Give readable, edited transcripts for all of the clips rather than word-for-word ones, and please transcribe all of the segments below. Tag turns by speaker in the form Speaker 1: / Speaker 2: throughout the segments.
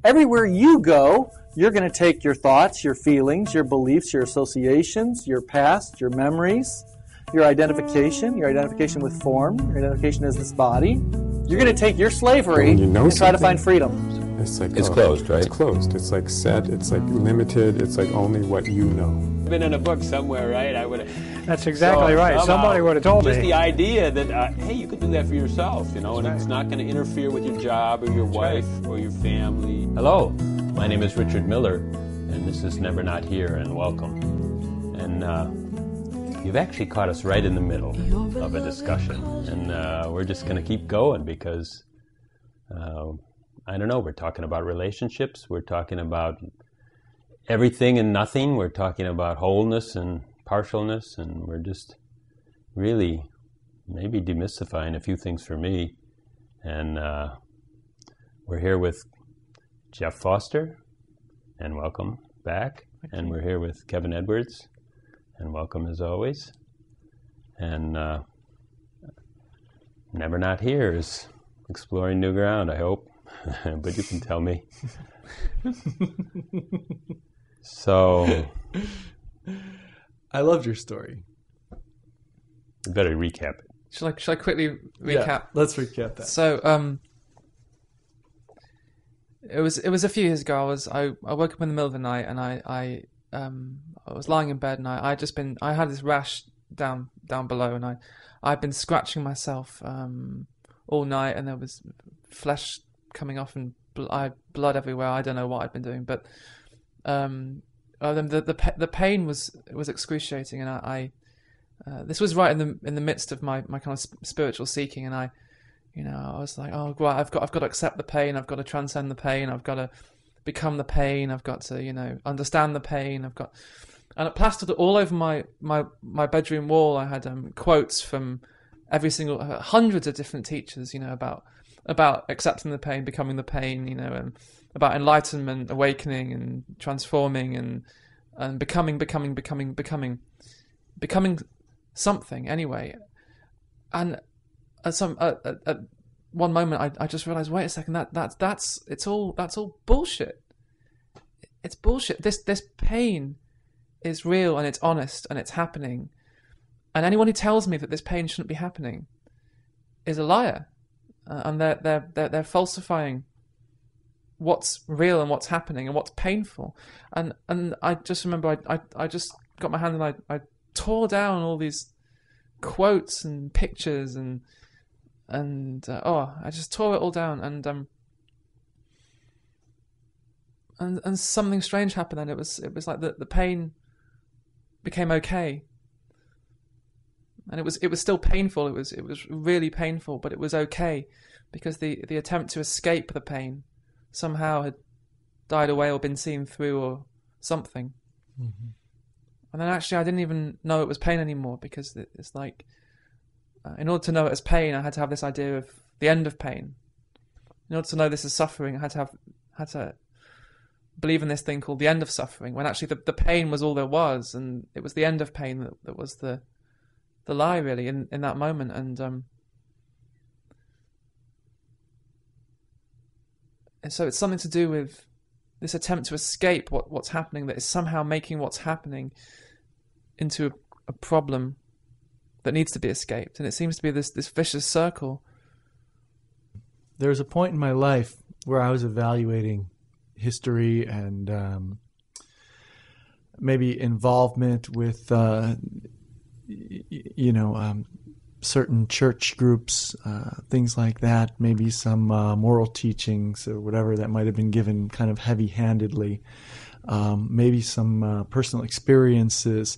Speaker 1: everywhere you go, you're going to take your thoughts, your feelings, your beliefs, your associations, your past, your memories, your identification with form, your identification as this body. You're going to take your slavery and try to find freedom.
Speaker 2: It's like
Speaker 3: it's closed, right?
Speaker 2: It's closed. It's like set. It's like limited. It's like only what you know.
Speaker 3: Been in a book somewhere, right? I would.
Speaker 4: That's exactly right. Somebody would have told me.
Speaker 3: Just the idea that hey, you could do that for yourself, you know, and it's not going to interfere with your job or your wife or your family. Hello, my name is Richard Miller, and this is Never Not Here, and welcome. And you've actually caught us right in the middle of a discussion, and we're just going to keep going because. I don't know, we're talking about relationships, we're talking about everything and nothing, we're talking about wholeness and partialness, and we're just really maybe demystifying a few things for me. And we're here with Jeff Foster, and welcome back. And we're here with Kevin Edwards, and welcome as always. And Never Not Here is exploring new ground, I hope. But you can tell me. So
Speaker 5: I loved your story.
Speaker 3: You better recap it.
Speaker 6: Shall I quickly recap?
Speaker 5: Yeah, let's recap that.
Speaker 6: So it was a few years ago. I woke up in the middle of the night and I was lying in bed and I had this rash down below, and I'd been scratching myself all night, and there was flesh coming off and blood everywhere. I don't know what I'd been doing, but the pain was excruciating, and I this was right in the midst of my kind of spiritual seeking, and I was like, oh, right, I've got to accept the pain, I've got to transcend the pain, I've got to become the pain, I've got to understand the pain, and it plastered all over my bedroom wall. I had quotes from every single hundreds of different teachers, about accepting the pain, becoming the pain, and about enlightenment, awakening, and transforming, and becoming something anyway. And at one moment, I just realized, wait a second, that's all bullshit. It's bullshit. This pain is real, and it's honest, and it's happening. And anyone who tells me that this pain shouldn't be happening is a liar. And they're falsifying what's real and what's happening and what's painful. And I just remember I just got my hand and I tore down all these quotes and pictures and I just tore it all down, and something strange happened, and it was like the pain became okay. And it was still painful. It was really painful, but it was okay, because the attempt to escape the pain somehow had died away or been seen through or something. Mm-hmm. And then actually I didn't even know it was pain anymore, because it's like, in order to know it as pain, I had to have this idea of the end of pain. In order to know this as suffering, I had to believe in this thing called the end of suffering, when actually the pain was all there was, and it was the end of pain that was the lie, really, in that moment. And so it's something to do with this attempt to escape what's happening, that is somehow making what's happening into a problem that needs to be escaped. And it seems to be this vicious circle.
Speaker 5: There was a point in my life where I was evaluating history and maybe involvement with certain church groups, things like that, maybe some moral teachings or whatever that might have been given kind of heavy-handedly, maybe some personal experiences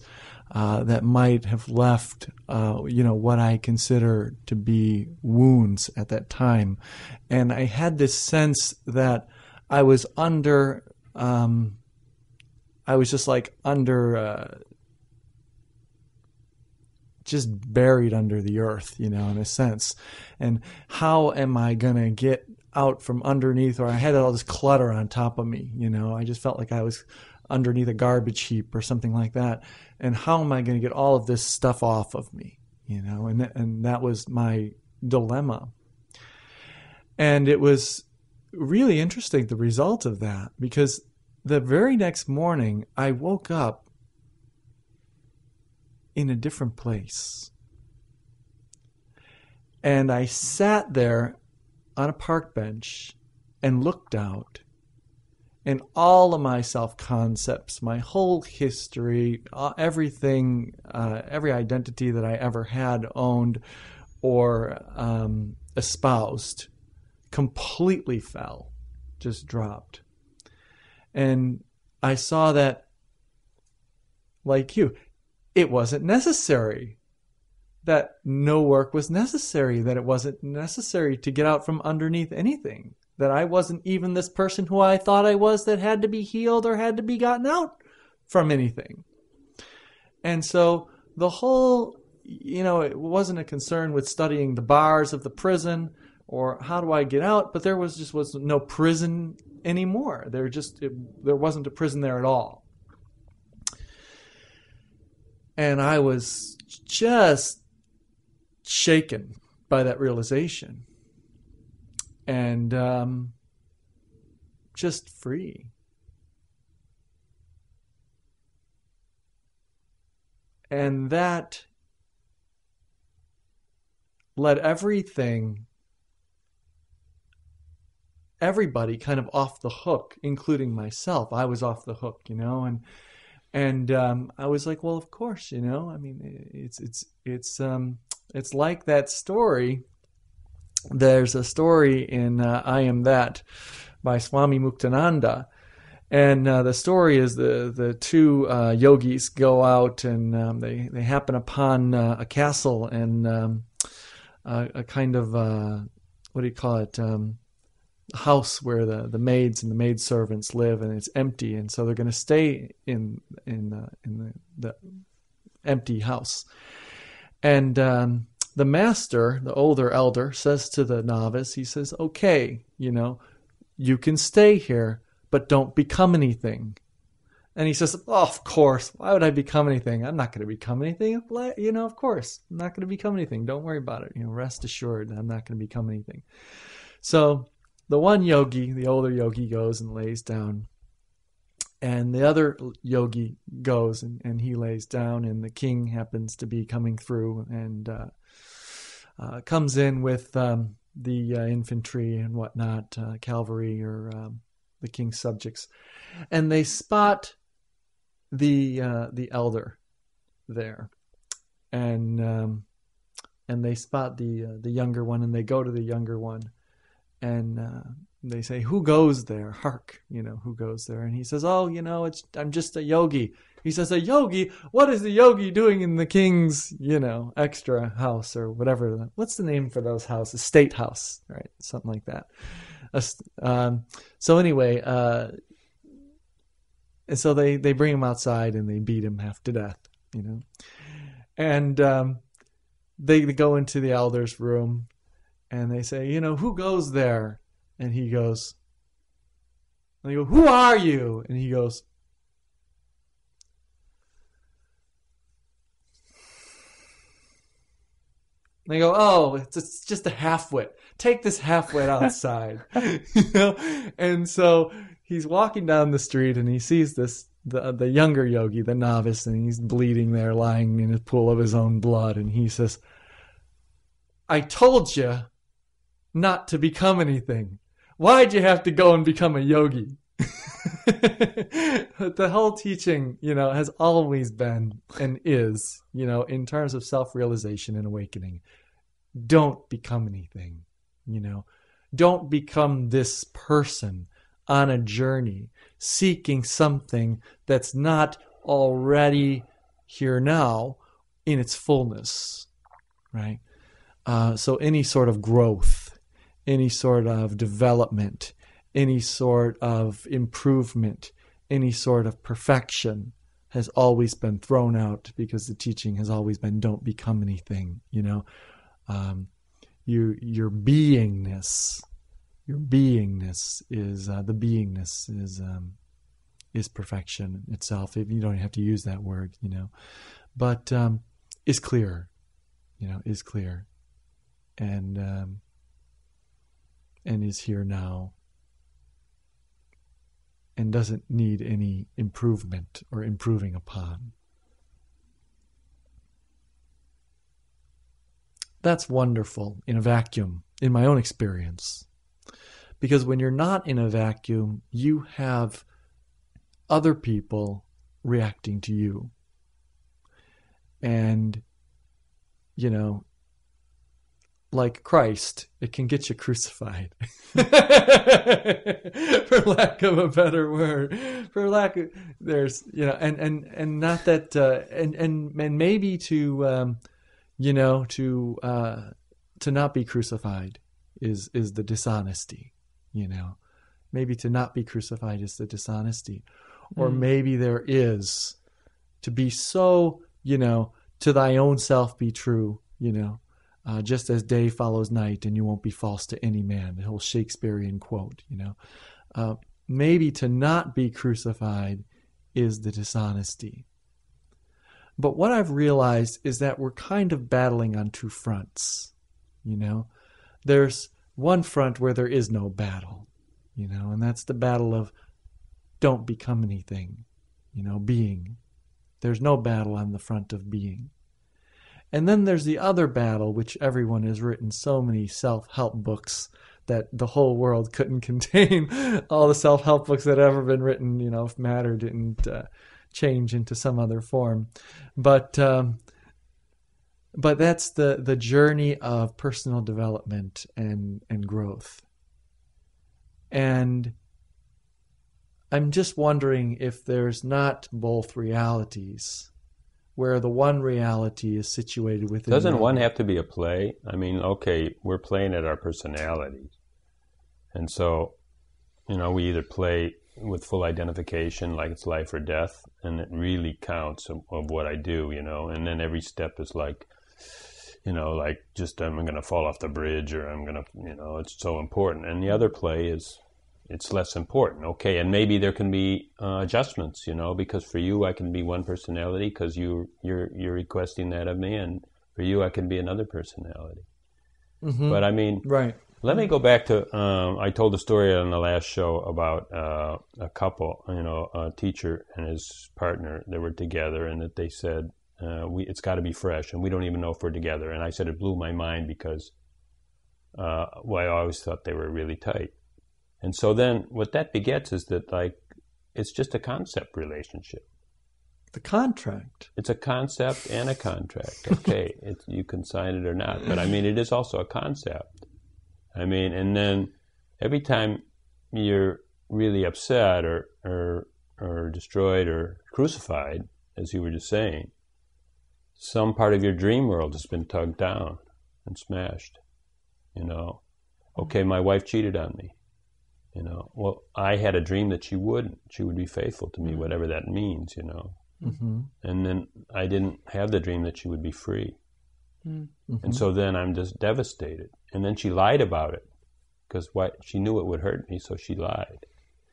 Speaker 5: that might have left, what I consider to be wounds at that time. And I had this sense that I was just buried under the earth, in a sense. And how am I going to get out from underneath? Or I had all this clutter on top of me, I just felt like I was underneath a garbage heap or something like that. And how am I going to get all of this stuff off of me? And that was my dilemma. And it was really interesting, the result of that, because the very next morning I woke up in a different place. And I sat there on a park bench and looked out, and all of my self-concepts, my whole history, everything, every identity that I ever had, owned, or espoused, completely fell, just dropped. And I saw that, like you, it wasn't necessary, that no work was necessary, that it wasn't necessary to get out from underneath anything, that I wasn't even this person who I thought I was that had to be healed or had to be gotten out from anything. And so the whole, it wasn't a concern with studying the bars of the prison or how do I get out, but there was no prison anymore. There wasn't a prison there at all. And I was just shaken by that realization. And just free. And that let everybody kind of off the hook, including myself. I was off the hook, and I was like, well, of course, I mean, it's like that story. There's a story in I Am That by Swami Muktananda. And the story is the two yogis go out and they happen upon a castle and a kind of, what do you call it, house where the maids and the maidservants live, and it's empty. And so they're going to stay in the empty house. And the master, the older elder, says to the novice, he says, okay, you can stay here, but don't become anything. And he says, oh, of course, why would I become anything? I'm not going to become anything. Of course, I'm not going to become anything. Don't worry about it. Rest assured, I'm not going to become anything. So the one yogi, the older yogi, goes and lays down. And the other yogi goes and he lays down, and the king happens to be coming through and comes in with the infantry and whatnot, cavalry or the king's subjects, and they spot the elder there, and they spot the younger one, and they go to the younger one, and they say, "Who goes there? Hark, who goes there?" And he says, "Oh, I'm just a yogi." He says, "A yogi? What is the yogi doing in the king's, extra house or whatever? What's the name for those houses? State house, right? Something like that." So anyway, and so they bring him outside and they beat him half to death, and they go into the elder's room and they say, "Who goes there?" And he goes, and they go, "Who are you?" And he goes, and they go, "Oh, it's just a half-wit. Take this half-wit outside." And so he's walking down the street and he sees the younger yogi, the novice, and he's bleeding there, lying in a pool of his own blood. And he says, "I told you not to become anything. Why'd you have to go and become a yogi?" The whole teaching, has always been and is, in terms of self-realization and awakening, don't become anything, Don't become this person on a journey seeking something that's not already here now in its fullness, right? So any sort of growth, any sort of development, any sort of improvement, any sort of perfection has always been thrown out, because the teaching has always been don't become anything, your beingness is the beingness is perfection itself. You don't have to use that word, but is clear, is clear, and is here now, and doesn't need any improvement or improving upon. That's wonderful in a vacuum, in my own experience. Because when you're not in a vacuum, you have other people reacting to you. And, like Christ, it can get you crucified. For lack of a better word. And not that, and maybe to not be crucified is the dishonesty, Maybe to not be crucified is the dishonesty. Or maybe there is to be so, to thy own self be true, just as day follows night and you won't be false to any man, the whole Shakespearean quote, maybe to not be crucified is the dishonesty. But what I've realized is that we're kind of battling on two fronts, There's one front where there is no battle, and that's the battle of don't become anything, being. There's no battle on the front of being. And then there's the other battle, which everyone has written so many self-help books that the whole world couldn't contain all the self-help books that have ever been written, if matter didn't change into some other form. But that's the journey of personal development and growth. And I'm just wondering if there's not both realities, where the one reality is situated within.
Speaker 3: Doesn't one have to be a play? I mean, okay, we're playing at our personalities. And so, we either play with full identification, like it's life or death, and it really counts of what I do, and then every step is like, just I'm going to fall off the bridge, or I'm going to, it's so important. And the other play is, it's less important, okay? And maybe there can be adjustments, because for you I can be one personality because you're requesting that of me, and for you I can be another personality. Mm-hmm. But I mean,
Speaker 5: right.
Speaker 3: Let me go back to, I told a story on the last show about a couple, a teacher and his partner, they were together, and that they said, it's got to be fresh, and we don't even know if we're together. And I said it blew my mind because I always thought they were really tight. And so then what that begets is that, it's just a concept relationship.
Speaker 5: The contract.
Speaker 3: It's a concept and a contract. Okay, you can sign it or not. But, it is also a concept. And then every time you're really upset or destroyed or crucified, as you were just saying, some part of your dream world has been tugged down and smashed. Okay, my wife cheated on me. Well, I had a dream that she wouldn't. She would be faithful to me, whatever that means, Mm-hmm. And then I didn't have the dream that she would be free. Mm-hmm. And so then I'm just devastated. And then she lied about it because she knew it would hurt me, so she lied.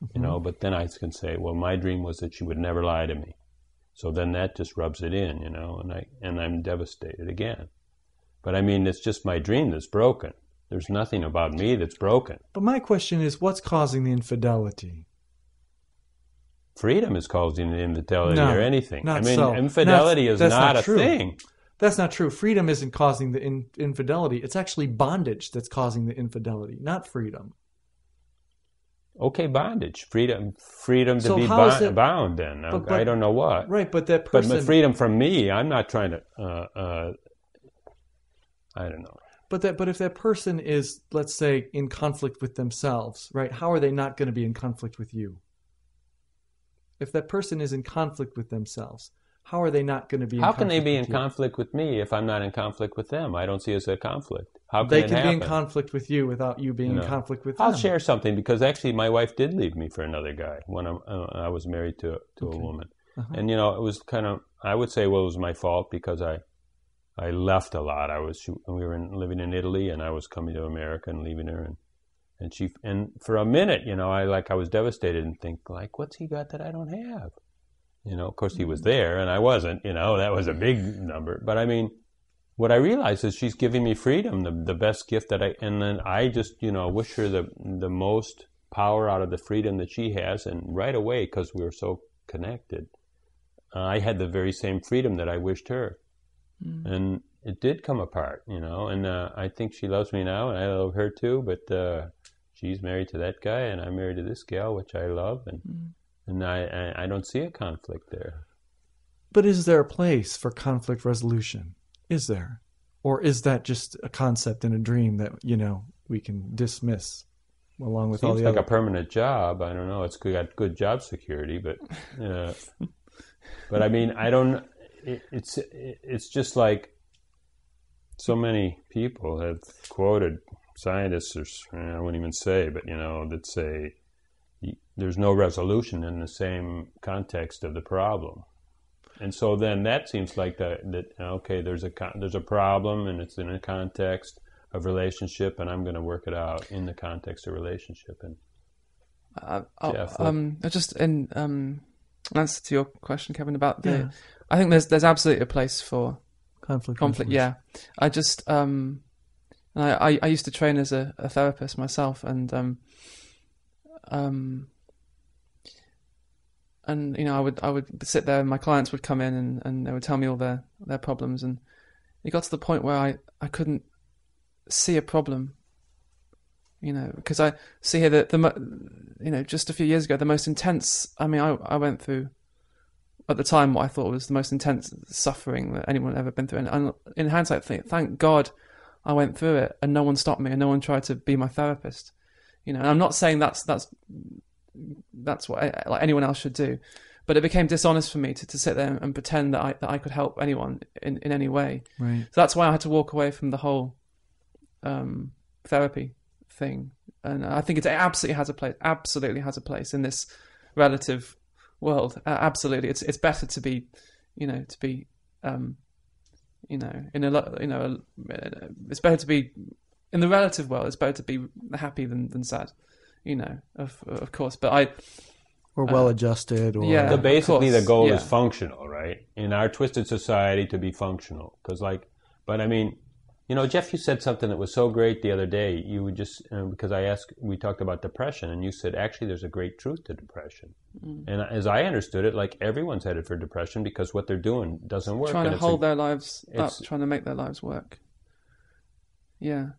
Speaker 3: Mm-hmm. But then I can say, well, my dream was that she would never lie to me. So then that just rubs it in, and I'm devastated again. But it's just my dream that's broken. There's nothing about me that's broken.
Speaker 5: But my question is, what's causing the infidelity?
Speaker 3: Freedom is causing the infidelity or anything.
Speaker 5: Not so.
Speaker 3: Infidelity is not a
Speaker 5: true.
Speaker 3: thing.
Speaker 5: That's not true. Freedom isn't causing the infidelity. It's actually bondage that's causing the infidelity, not freedom.
Speaker 3: Okay, bondage. Freedom to be bound then. But, I don't know what.
Speaker 5: Right, but that person...
Speaker 3: But freedom from me, I'm not trying to... I don't know.
Speaker 5: But if that person is, let's say, in conflict with themselves, right, how are they not going to be in conflict with you? If that person is in conflict with themselves, how are they not going to be in conflict with you?
Speaker 3: How can they be in conflict with me if I'm not in conflict with them? I don't see it as a conflict. How can
Speaker 5: they
Speaker 3: it
Speaker 5: can
Speaker 3: happen?
Speaker 5: be in conflict with you without you being in conflict with them.
Speaker 3: I'll share something, because actually my wife did leave me for another guy when I was married to a woman. Uh-huh. And, it was kind of, I would say, well, it was my fault because I left a lot. We were living in Italy, and I was coming to America and leaving her, and for a minute, I was devastated and think, what's he got that I don't have? Of course he was there and I wasn't. That was a big number. But what I realized is she's giving me freedom, the best gift and then I just wish her the most power out of the freedom that she has, and right away, because we were so connected, I had the very same freedom that I wished her. And it did come apart, and I think she loves me now, and I love her too, but she's married to that guy, and I'm married to this gal, which I love, and I don't see a conflict there.
Speaker 5: But is there a place for conflict resolution? Is there? Or is that just a concept in a dream that, we can dismiss along with all the
Speaker 3: other... Seems like
Speaker 5: other...
Speaker 3: a permanent job. I don't know. It's got good job security, but... but I mean, I don't... It's just like so many people have quoted scientists, or I wouldn't even say, but, that say there's no resolution in the same context of the problem. And so then that seems like that okay, there's a problem, and it's in a context of relationship, and I'm going to work it out in the context of relationship. And
Speaker 6: just in answer to your question, Kevin, about I think there's absolutely a place for conflict. Yeah, I just I used to train as a therapist myself, and I would sit there, and my clients would come in, and they would tell me all their problems, and it got to the point where I couldn't see a problem, because I see here that just a few years ago, the most intense. I mean, I went through at the time what I thought was the most intense suffering that anyone had ever been through, and in hindsight, thank God I went through it, and no one stopped me, and no one tried to be my therapist. And I'm not saying that's what like anyone else should do, but it became dishonest for me to sit there and pretend that I could help anyone in any way.
Speaker 5: Right.
Speaker 6: So that's why I had to walk away from the whole therapy thing, and I think it absolutely has a place in this relative world. Absolutely, it's better to be, it's better to be in the relative world. It's better to be happy than sad. Of course, but
Speaker 5: or well-adjusted, or
Speaker 3: So basically the goal is functional, right? In our twisted society, to be functional, but I mean, Jeff, you said something that was so great the other day. You would just because we talked about depression, and you said actually there's a great truth to depression, and as I understood it, like everyone's headed for depression because what they're doing doesn't work.
Speaker 6: Trying to hold their lives up, trying to make their lives work. Yeah.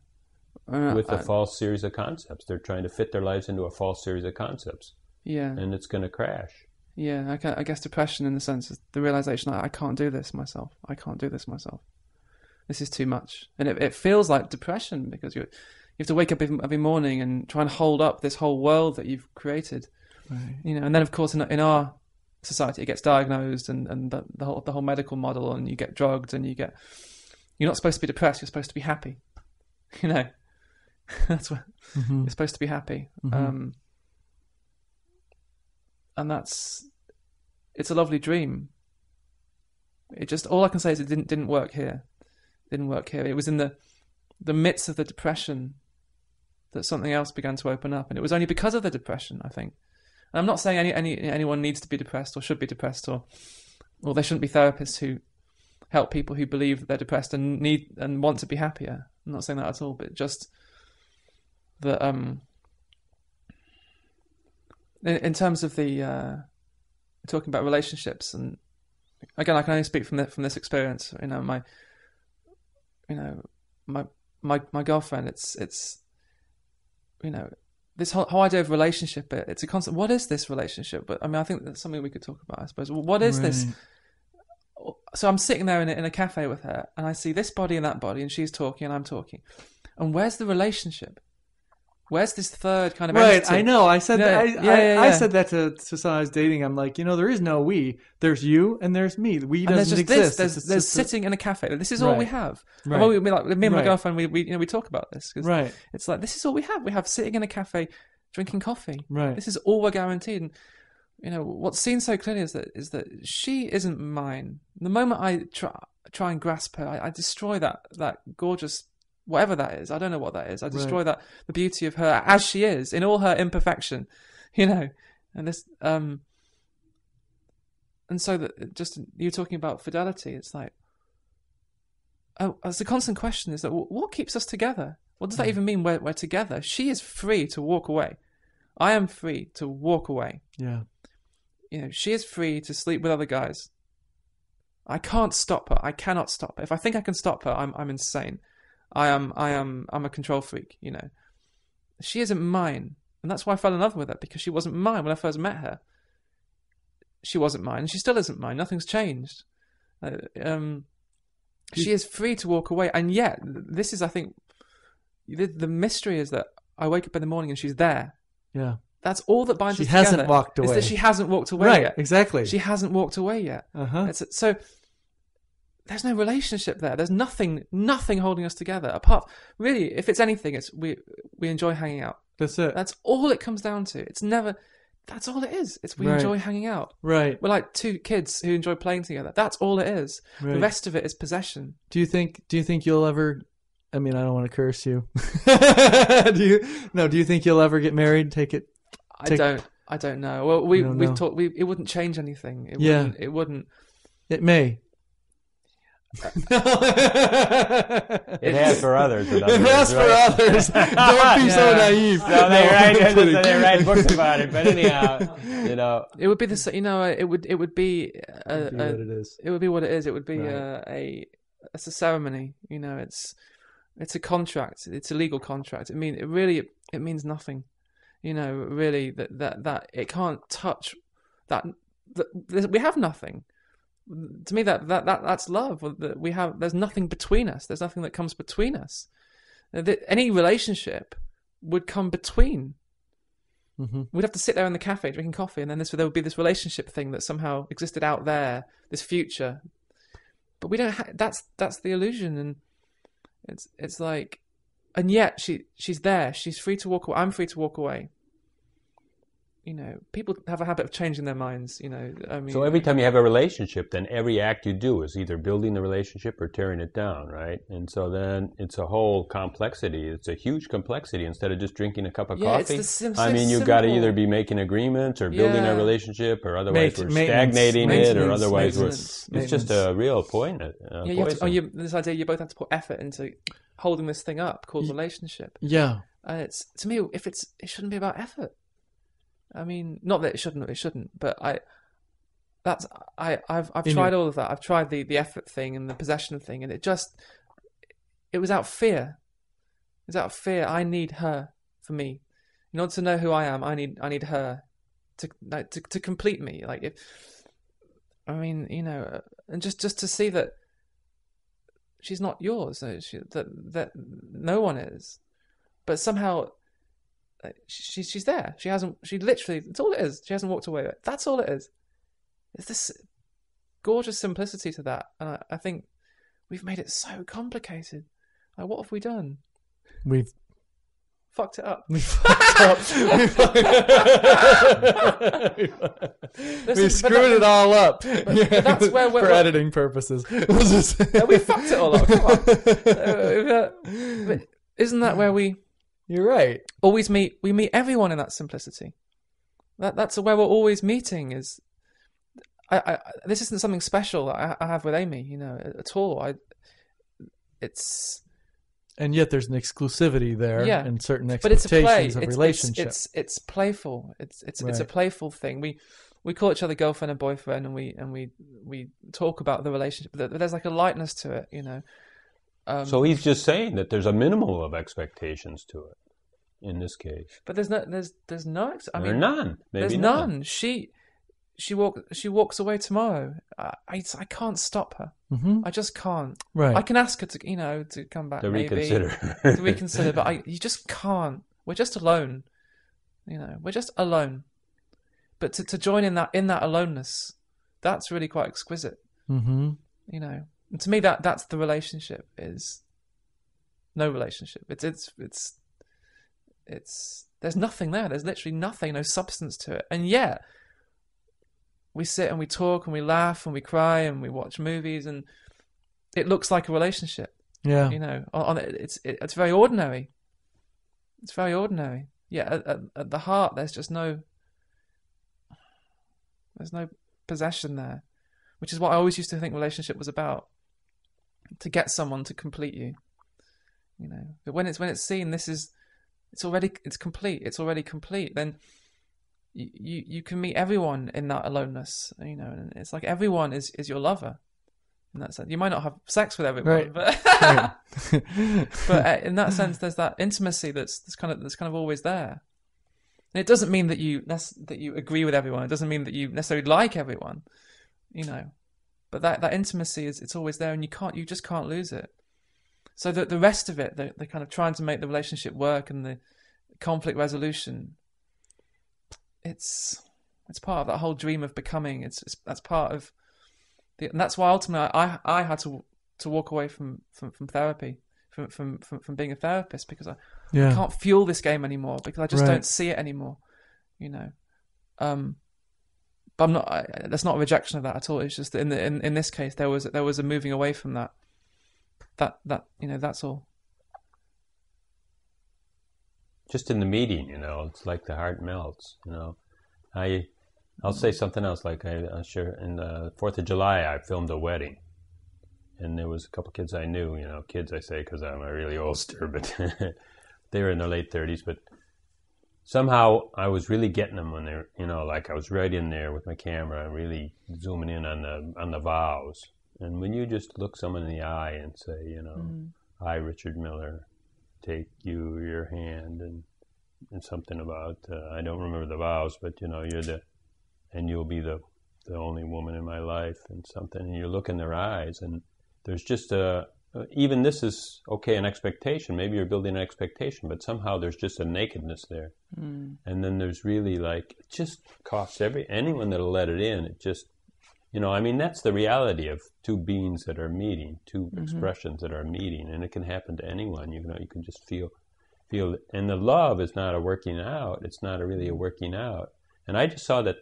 Speaker 3: With a false series of concepts. They're trying to fit their lives into a false series of concepts.
Speaker 6: Yeah.
Speaker 3: And it's going to crash.
Speaker 6: Yeah, I guess depression in the sense is the realization I can't do this myself. I can't do this myself. This is too much. And it feels like depression because you have to wake up every morning and try and hold up this whole world that you've created.
Speaker 5: Right.
Speaker 6: And then of course in our society it gets diagnosed and the whole medical model, and you get drugged, and you're not supposed to be depressed, you're supposed to be happy. That's what you're supposed to be happy.
Speaker 5: Mm-hmm.
Speaker 6: And it's a lovely dream. All I can say is it didn't work here. It was in the midst of the depression that something else began to open up, and it was only because of the depression, I think. And I'm not saying anyone needs to be depressed or should be depressed, or there shouldn't be therapists who help people who believe that they're depressed and need and want to be happier. I'm not saying that at all, but just that in terms of the talking about relationships, and again, I can only speak from this experience. My girlfriend. It's this whole idea of relationship. It's a concept. What is this relationship? But I mean, I think that's something we could talk about. I suppose. Well, what is this? So I'm sitting there in a cafe with her, and I see this body and that body, and she's talking and I'm talking. And where's the relationship? Where's this third kind of entity?
Speaker 5: Right, I know. I said that.
Speaker 6: I
Speaker 5: said that to someone I was dating. I'm like, there is no we. There's you and there's me. We doesn't exist.
Speaker 6: There's sitting in a cafe. This is all we have.
Speaker 5: Right.
Speaker 6: And me and my girlfriend, we talk about this.
Speaker 5: Right.
Speaker 6: It's like, this is all we have. We have sitting in a cafe, drinking coffee.
Speaker 5: Right.
Speaker 6: This is all we're guaranteed. And what's seen so clearly is that she isn't mine. The moment I try and grasp her, I destroy that gorgeous, whatever that is. I don't know what that is. I destroy the beauty of her as she is in all her imperfection, and this and so that just you're talking about fidelity. It's like, it's a constant question is that what keeps us together? What does that even mean? We're together. She is free to walk away. I am free to walk away.
Speaker 5: Yeah.
Speaker 6: You know, she is free to sleep with other guys. I can't stop her. I cannot stop her. If I think I can stop her, I'm insane. I'm a control freak, you know. She isn't mine. And that's why I fell in love with her, because she wasn't mine when I first met her. She wasn't mine, and she still isn't mine. Nothing's changed. She is free to walk away, and yet this is, I think, the mystery is that I wake up in the morning and she's there.
Speaker 5: Yeah.
Speaker 6: That's all that binds us
Speaker 5: She
Speaker 6: together.
Speaker 5: hasn't walked away.
Speaker 6: Is that she hasn't walked away
Speaker 5: Right,
Speaker 6: yet.
Speaker 5: exactly.
Speaker 6: She hasn't walked away yet.
Speaker 5: Uh-huh.
Speaker 6: So there's no relationship there. There's nothing holding us together. Apart, really, if it's anything, it's we enjoy hanging out.
Speaker 5: That's it.
Speaker 6: That's all it comes down to. It's never. That's all it is. It's we
Speaker 5: Right.
Speaker 6: enjoy hanging out.
Speaker 5: Right.
Speaker 6: We're like two kids who enjoy playing together. That's all it is.
Speaker 5: Right.
Speaker 6: The rest of it is possession.
Speaker 5: Do you think you'll ever, I mean, I don't want to curse you. Do you think you'll ever get married?
Speaker 6: I don't know. Well, we've talked. It wouldn't change anything. It wouldn't.
Speaker 5: It may.
Speaker 3: It has for others.
Speaker 5: It has for others. Don't be so naive.
Speaker 3: No, they write books about it. But anyhow, you know,
Speaker 6: it would be the. You know, it would be.
Speaker 5: What it is.
Speaker 6: It would be what it is. It would be
Speaker 5: Right.
Speaker 6: it's a ceremony. You know, it's a contract. It's a legal contract. It means nothing. You know, really that it can't touch that. We have nothing. To me, that's love. There's nothing between us. There's nothing that comes between us. Any relationship would come between.
Speaker 5: Mm-hmm.
Speaker 6: We'd have to sit there in the cafe drinking coffee, and then there would be this relationship thing that somehow existed out there, this future. But we don't. That's the illusion, and it's like, and yet she's there. She's free to walk away. I'm free to walk away. You know, people have a habit of changing their minds. You know, I mean.
Speaker 3: So every time you have a relationship, then every act you do is either building the relationship or tearing it down, right? And so then it's a whole complexity. It's a huge complexity instead of just drinking a cup of coffee.
Speaker 6: It's
Speaker 3: I mean, you've got to either be making agreements or building a relationship, or otherwise we're stagnating it, or otherwise it's just a real point.
Speaker 6: This idea you both have to put effort into holding this thing up called relationship.
Speaker 5: Yeah.
Speaker 6: And it's, to me, it shouldn't be about effort. I mean, not that it shouldn't, but I've tried all of that. I've tried the effort thing and the possession thing, and it was out of fear. It's out of fear. I need her for me. In order to know who I am, I need her to complete me. Like, you know, and just to see that she's not yours, that no one is, but somehow. She's there. She literally, that's all it is. She hasn't walked away. That's all it is. It's this gorgeous simplicity to that. And I think we've made it so complicated. Like, what have we done?
Speaker 5: We've
Speaker 6: fucked it up.
Speaker 5: We screwed it all up.
Speaker 6: But that's where we're...
Speaker 5: For editing purposes.
Speaker 6: We fucked it all up. Come on. But isn't that where we...
Speaker 5: You're right.
Speaker 6: We meet everyone in that simplicity. That's where we're always meeting. Is this isn't something special that I have with Amy, you know, at all.
Speaker 5: And yet there's an exclusivity there, and certain
Speaker 6: But
Speaker 5: expectations of relationship.
Speaker 6: It's playful. It's a playful thing. We call each other girlfriend and boyfriend, and we talk about the relationship. There's like a lightness to it, you know.
Speaker 3: So he's just saying that there's a minimum of expectations to it, in this case.
Speaker 6: But there's no. I mean,
Speaker 3: none. Maybe
Speaker 6: there's
Speaker 3: none.
Speaker 6: none. She walks away tomorrow. I can't stop her.
Speaker 5: Mm-hmm.
Speaker 6: I just can't.
Speaker 5: Right.
Speaker 6: I can ask her to come back,
Speaker 3: to
Speaker 6: maybe
Speaker 3: reconsider.
Speaker 6: But you just can't. We're just alone. You know, we're just alone. But to join in that aloneness, that's really quite exquisite.
Speaker 5: Mm-hmm.
Speaker 6: You know. And to me, that's the relationship. Is no relationship. It's there's nothing there. There's literally nothing, no substance to it. And yet we sit and we talk and we laugh and we cry and we watch movies, and it looks like a relationship.
Speaker 5: Yeah,
Speaker 6: you know, it's very ordinary. It's very ordinary. Yeah, at the heart, there's no possession there, which is what I always used to think relationship was about. To get someone to complete you, you know. But when it's seen, this is it's complete. It's already complete. Then you can meet everyone in that aloneness, and it's like everyone is your lover in that sense. You might not have sex with everyone,
Speaker 5: Right.
Speaker 6: but
Speaker 5: Right.
Speaker 6: but in that sense, there's that intimacy that's kind of always there. And it doesn't mean that you agree with everyone. It doesn't mean that you necessarily like everyone, But that intimacy it's always there, and you just can't lose it. So that the rest of it, the kind of trying to make the relationship work and the conflict resolution, it's part of that whole dream of becoming. That's part of and that's why ultimately I had to walk away from therapy, from being a therapist, because I can't fuel this game anymore, because I just don't see it anymore, But I'm not. That's not a rejection of that at all. It's just that in this case there was a moving away from that. That's all.
Speaker 3: Just in the meeting, it's like the heart melts. I'll say something else. Like I sure in the 4th of July, I filmed a wedding, and there was a couple kids I knew. Kids I say because I'm a really oldster, but they were in their late 30s. But somehow I was really getting them when they're, like I was right in there with my camera, really zooming in on the vows. And when you just look someone in the eye and say, I, Richard Miller, take your hand, and something about, I don't remember the vows, but you'll be the only woman in my life, and something, and you look in their eyes, and there's just even this is okay, an expectation. Maybe you're building an expectation, but somehow there's just a nakedness there. And then there's really it just costs anyone that'll let it in. It just, that's the reality of two beings that are meeting, two expressions that are meeting, and it can happen to anyone. You can just feel, and the love is not a working out. It's not really a working out. And I just saw that.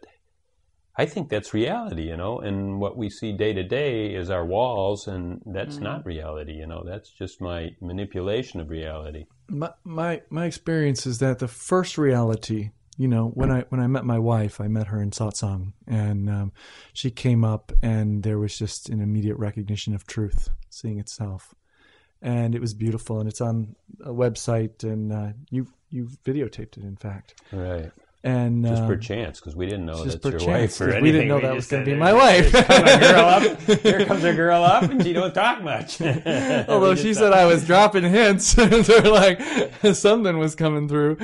Speaker 3: I think that's reality, and what we see day to day is our walls, and that's not reality, that's just my manipulation of reality.
Speaker 5: My experience is that the first reality, when I met my wife, I met her in satsang, and she came up, and there was just an immediate recognition of truth seeing itself, and it was beautiful, and it's on a website, and you videotaped it, in fact.
Speaker 3: Right.
Speaker 5: And
Speaker 3: just per chance, because we didn't know that's your
Speaker 5: chance,
Speaker 3: wife or anything.
Speaker 5: We didn't know that was going to be my wife.
Speaker 3: Here comes a girl up, and she don't talk much.
Speaker 5: Although she said I was dropping hints, they're like something was coming through.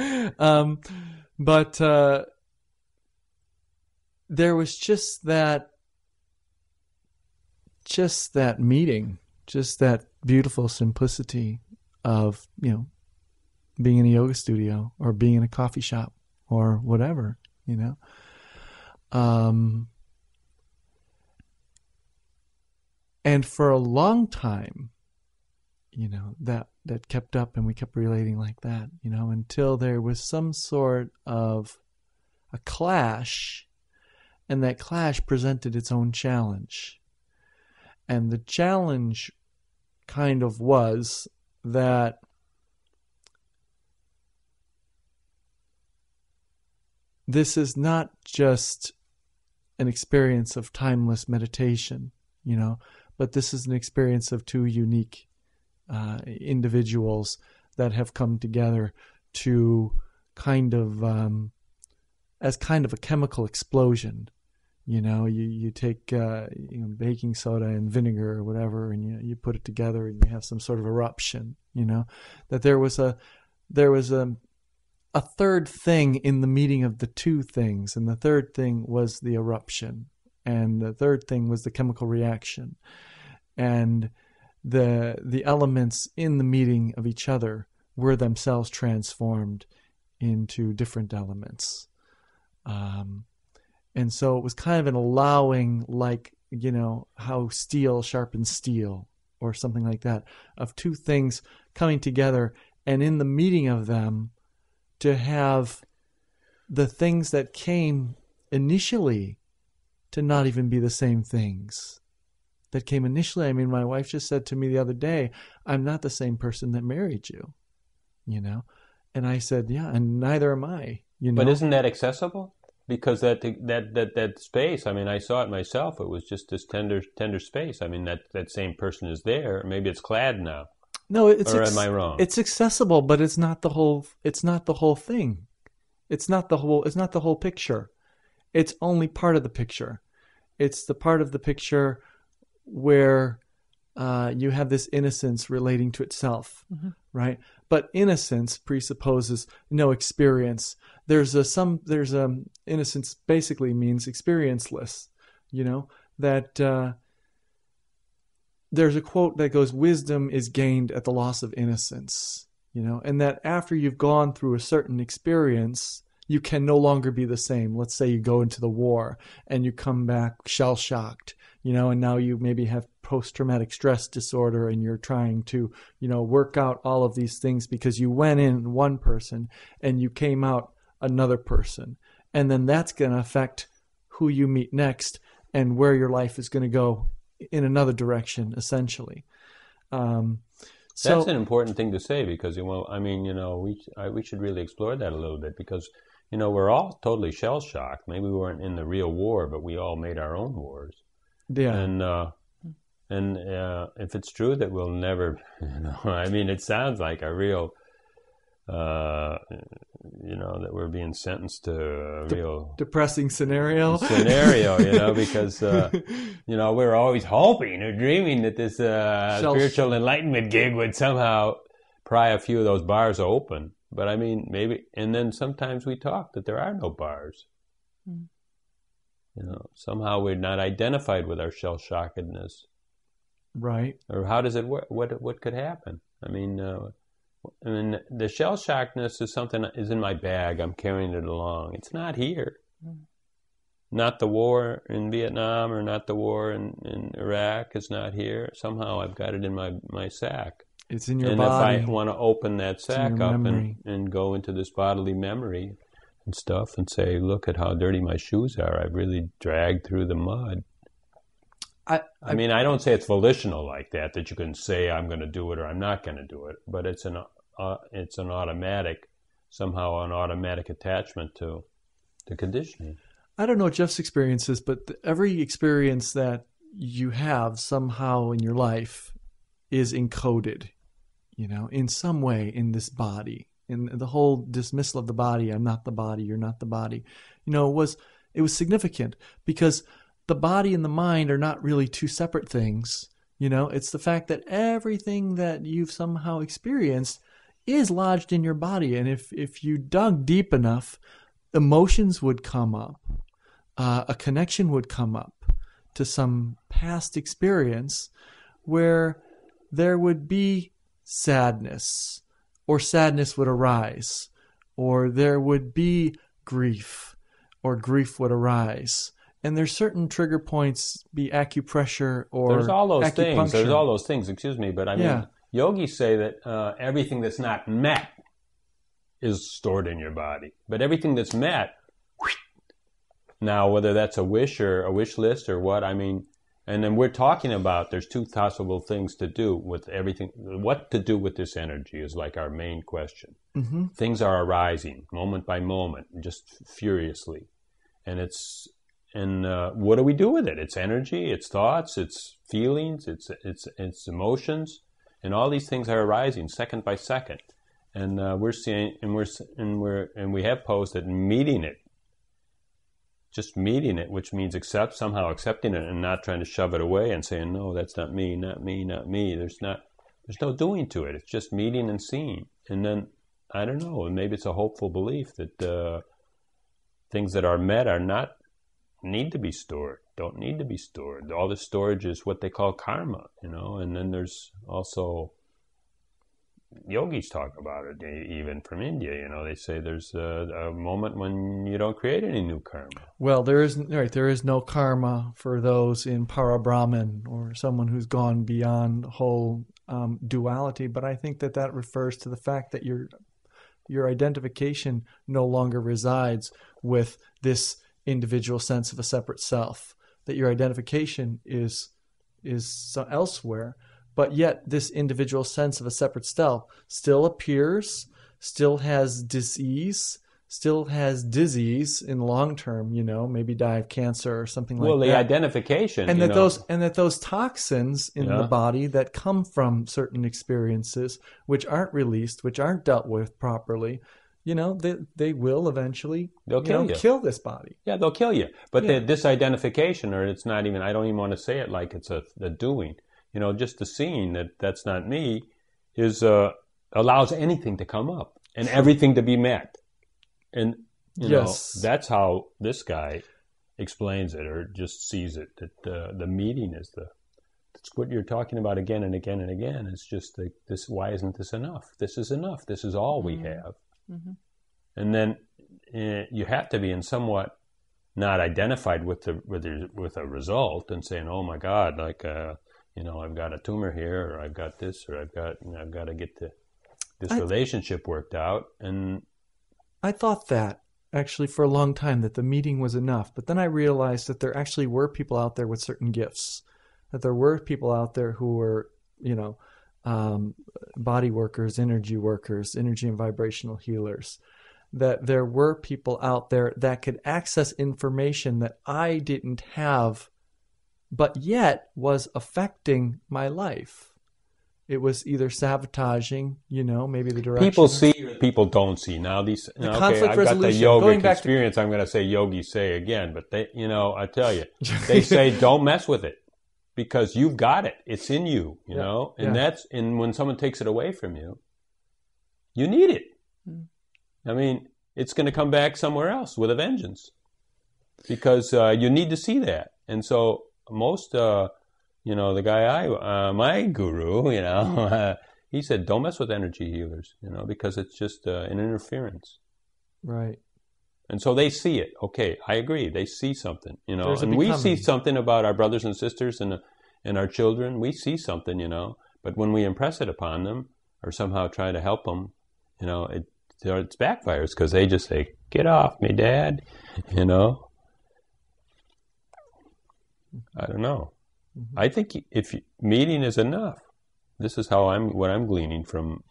Speaker 5: But there was just that meeting, just that beautiful simplicity of being in a yoga studio or being in a coffee shop or whatever, and for a long time, that kept up, and we kept relating like that, until there was some sort of a clash, and that clash presented its own challenge. And the challenge kind of was that this is not just an experience of timeless meditation, but this is an experience of two unique individuals that have come together to kind of, as kind of a chemical explosion. You take baking soda and vinegar or whatever, and you put it together, and you have some sort of eruption. That there was a third thing in the meeting of the two things, and the third thing was the eruption, and the third thing was the chemical reaction, and the elements in the meeting of each other were themselves transformed into different elements. And so it was kind of an allowing, like, how steel sharpens steel or something like that, of two things coming together, and in the meeting of them, to have the things that came initially to not even be the same things that came initially. I mean, my wife just said to me the other day, I'm not the same person that married you, And I said, yeah, and neither am I,
Speaker 3: But isn't that accessible? Because that space, I mean, I saw it myself. It was just this tender space. I mean, that same person is there. Maybe it's clad now.
Speaker 5: No,
Speaker 3: or am I wrong?
Speaker 5: It's accessible, but it's not the whole. It's not the whole thing. It's not the whole. It's not the whole picture. It's only part of the picture. It's the part of the picture where you have this innocence relating to itself, right? But innocence presupposes no experience. There's innocence basically means experienceless. That there's a quote that goes, "Wisdom is gained at the loss of innocence." And that after you've gone through a certain experience, you can no longer be the same. Let's say you go into the war and you come back shell-shocked, and now you maybe have post-traumatic stress disorder and you're trying to, work out all of these things because you went in one person and you came out another person. And then that's going to affect who you meet next and where your life is going to go in another direction, essentially.
Speaker 3: That's an important thing to say because, we should really explore that a little bit because, we're all totally shell-shocked. Maybe we weren't in the real war, but we all made our own wars.
Speaker 5: Yeah.
Speaker 3: And if it's true that we'll never, it sounds like a real, that we're being sentenced to a real
Speaker 5: depressing scenario,
Speaker 3: because, we're always hoping or dreaming that this spiritual enlightenment gig would somehow pry a few of those bars open. But maybe, and then sometimes we talk that there are no bars. Somehow we're not identified with our shell-shockedness.
Speaker 5: Right.
Speaker 3: Or how does it work? What could happen? The shell-shockedness is something that is in my bag. I'm carrying it along. It's not here. Not the war in Vietnam or not the war in Iraq is not here. Somehow I've got it in my sack.
Speaker 5: It's in your body.
Speaker 3: And if I want to open that sack up and go into this bodily memory and stuff and say, look at how dirty my shoes are. I've really dragged through the mud. I don't say it's volitional like that you can say I'm going to do it or I'm not going to do it, but it's an automatic, somehow an automatic attachment to conditioning.
Speaker 5: I don't know Jeff's experiences, but every experience that you have somehow in your life is encoded, in some way in this body. In the whole dismissal of the body, I'm not the body, you're not the body, it was significant because the body and the mind are not really two separate things. It's the fact that everything that you've somehow experienced is lodged in your body. And if you dug deep enough, emotions would come up, a connection would come up to some past experience where there would be sadness, or sadness would arise, or there would be grief, or grief would arise. And there's certain trigger points, be acupressure or
Speaker 3: There's all those things.
Speaker 5: acupuncture.
Speaker 3: There's all those things, excuse me. But yogis say that everything that's not met is stored in your body. But everything that's met, now whether that's a wish or a wish list or what, and then we're talking about there's two possible things to do with everything. What to do with this energy is like our main question.
Speaker 5: Mm-hmm.
Speaker 3: Things are arising moment by moment, just furiously. And what do we do with it? It's energy, it's thoughts, it's feelings, it's emotions, and all these things are arising second by second. And we're seeing, and we have posed that meeting it, just meeting it, which means somehow accepting it and not trying to shove it away and saying, no, that's not me, not me, not me. There's no doing to it. It's just meeting and seeing. And then, I don't know, maybe it's a hopeful belief that things that are met don't need to be stored. All the storage is what they call karma, and then there's also, yogis talk about it, even from India, they say there's a moment when you don't create any new karma.
Speaker 5: Well, there is no karma for those in para-Brahman or someone who's gone beyond whole duality, but I think that refers to the fact that your identification no longer resides with this individual sense of a separate self, that your identification is elsewhere, but yet this individual sense of a separate self still appears, still has disease, still has disease in the long term, maybe die of cancer or something like that.
Speaker 3: Well, the identification,
Speaker 5: and that those toxins in the body that come from certain experiences, which aren't released, which aren't dealt with properly, they will eventually kill this body.
Speaker 3: Yeah, they'll kill you. But this identification, or it's not even, I don't even want to say it like it's a doing, just the seeing that's not me, is allows anything to come up and everything to be met. And, that's how this guy explains it, or just sees it, that the meeting is that's what you're talking about again and again and again. It's just like this, why isn't this enough? This is enough. This is all we have. Mm-hmm. And then you have to be in somewhat not identified with a result and saying, oh my God, like, I've got a tumor here, or I've got this, or I've got to get this relationship worked out. And
Speaker 5: I thought that actually for a long time, that the meeting was enough. But then I realized that there actually were people out there with certain gifts, that there were people out there who were, body workers, energy and vibrational healers, that there were people out there that could access information that I didn't have, but yet was affecting my life. It was either sabotaging, maybe the direction.
Speaker 3: People see, people don't see. Now these,
Speaker 5: conflict resolution.
Speaker 3: I've got the yogic experience. I'm going to say yogis say again, but they, I tell you, they say don't mess with it because you've got it. It's in you, and when someone takes it away from you, you need it. I mean, it's going to come back somewhere else with a vengeance because you need to see that. And so most, the guy my guru, he said, don't mess with energy healers, because it's just an interference.
Speaker 5: Right.
Speaker 3: And so they see it. Okay, I agree. They see something, and we see something about our brothers and sisters and our children. We see something, but when we impress it upon them or somehow try to help them, it's backfires because they just say, get off me, Dad, I don't know. Mm-hmm. I think if meeting is enough, this is what I'm gleaning from.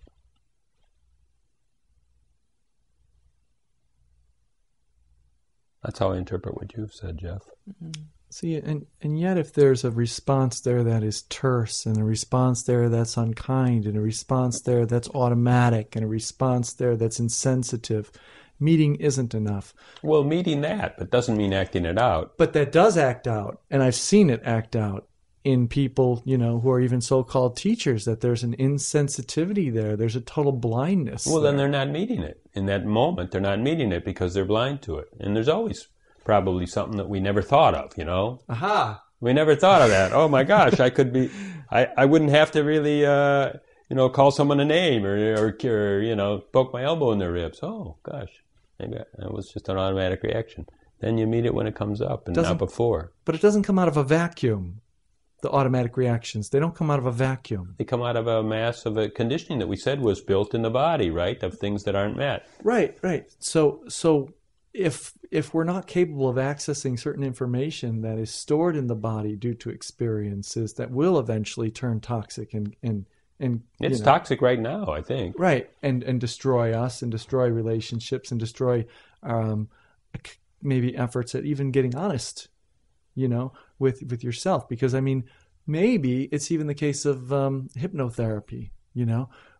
Speaker 3: That's how I interpret what you've said, Jeff.
Speaker 5: Mm-hmm. See, and yet if there's a response there that is terse, and a response there that's unkind, and a response there that's automatic, and a response there that's insensitive, meeting isn't enough.
Speaker 3: Well, meeting that, but doesn't mean acting it out.
Speaker 5: But that does act out, and I've seen it act out in people, who are even so-called teachers, that there's an insensitivity there. There's a total blindness.
Speaker 3: Well, then they're not meeting it. In that moment, they're not meeting it because they're blind to it. And there's always probably something that we never thought of,
Speaker 5: Aha!
Speaker 3: We never thought of that. Oh my gosh, I wouldn't have to really, call someone a name or poke my elbow in their ribs. Oh gosh, maybe that was just an automatic reaction. Then you meet it when it comes up and not before.
Speaker 5: But it doesn't come out of a vacuum. The automatic reactions, they don't come out of a vacuum.
Speaker 3: They come out of a mass of a conditioning that we said was built in the body, right? Of things that aren't met.
Speaker 5: Right. So if we're not capable of accessing certain information that is stored in the body due to experiences that will eventually turn toxic and
Speaker 3: it's toxic right now, I think.
Speaker 5: Right, and destroy us and destroy relationships and destroy maybe efforts at even getting honest, with yourself. Because maybe it's even the case of hypnotherapy,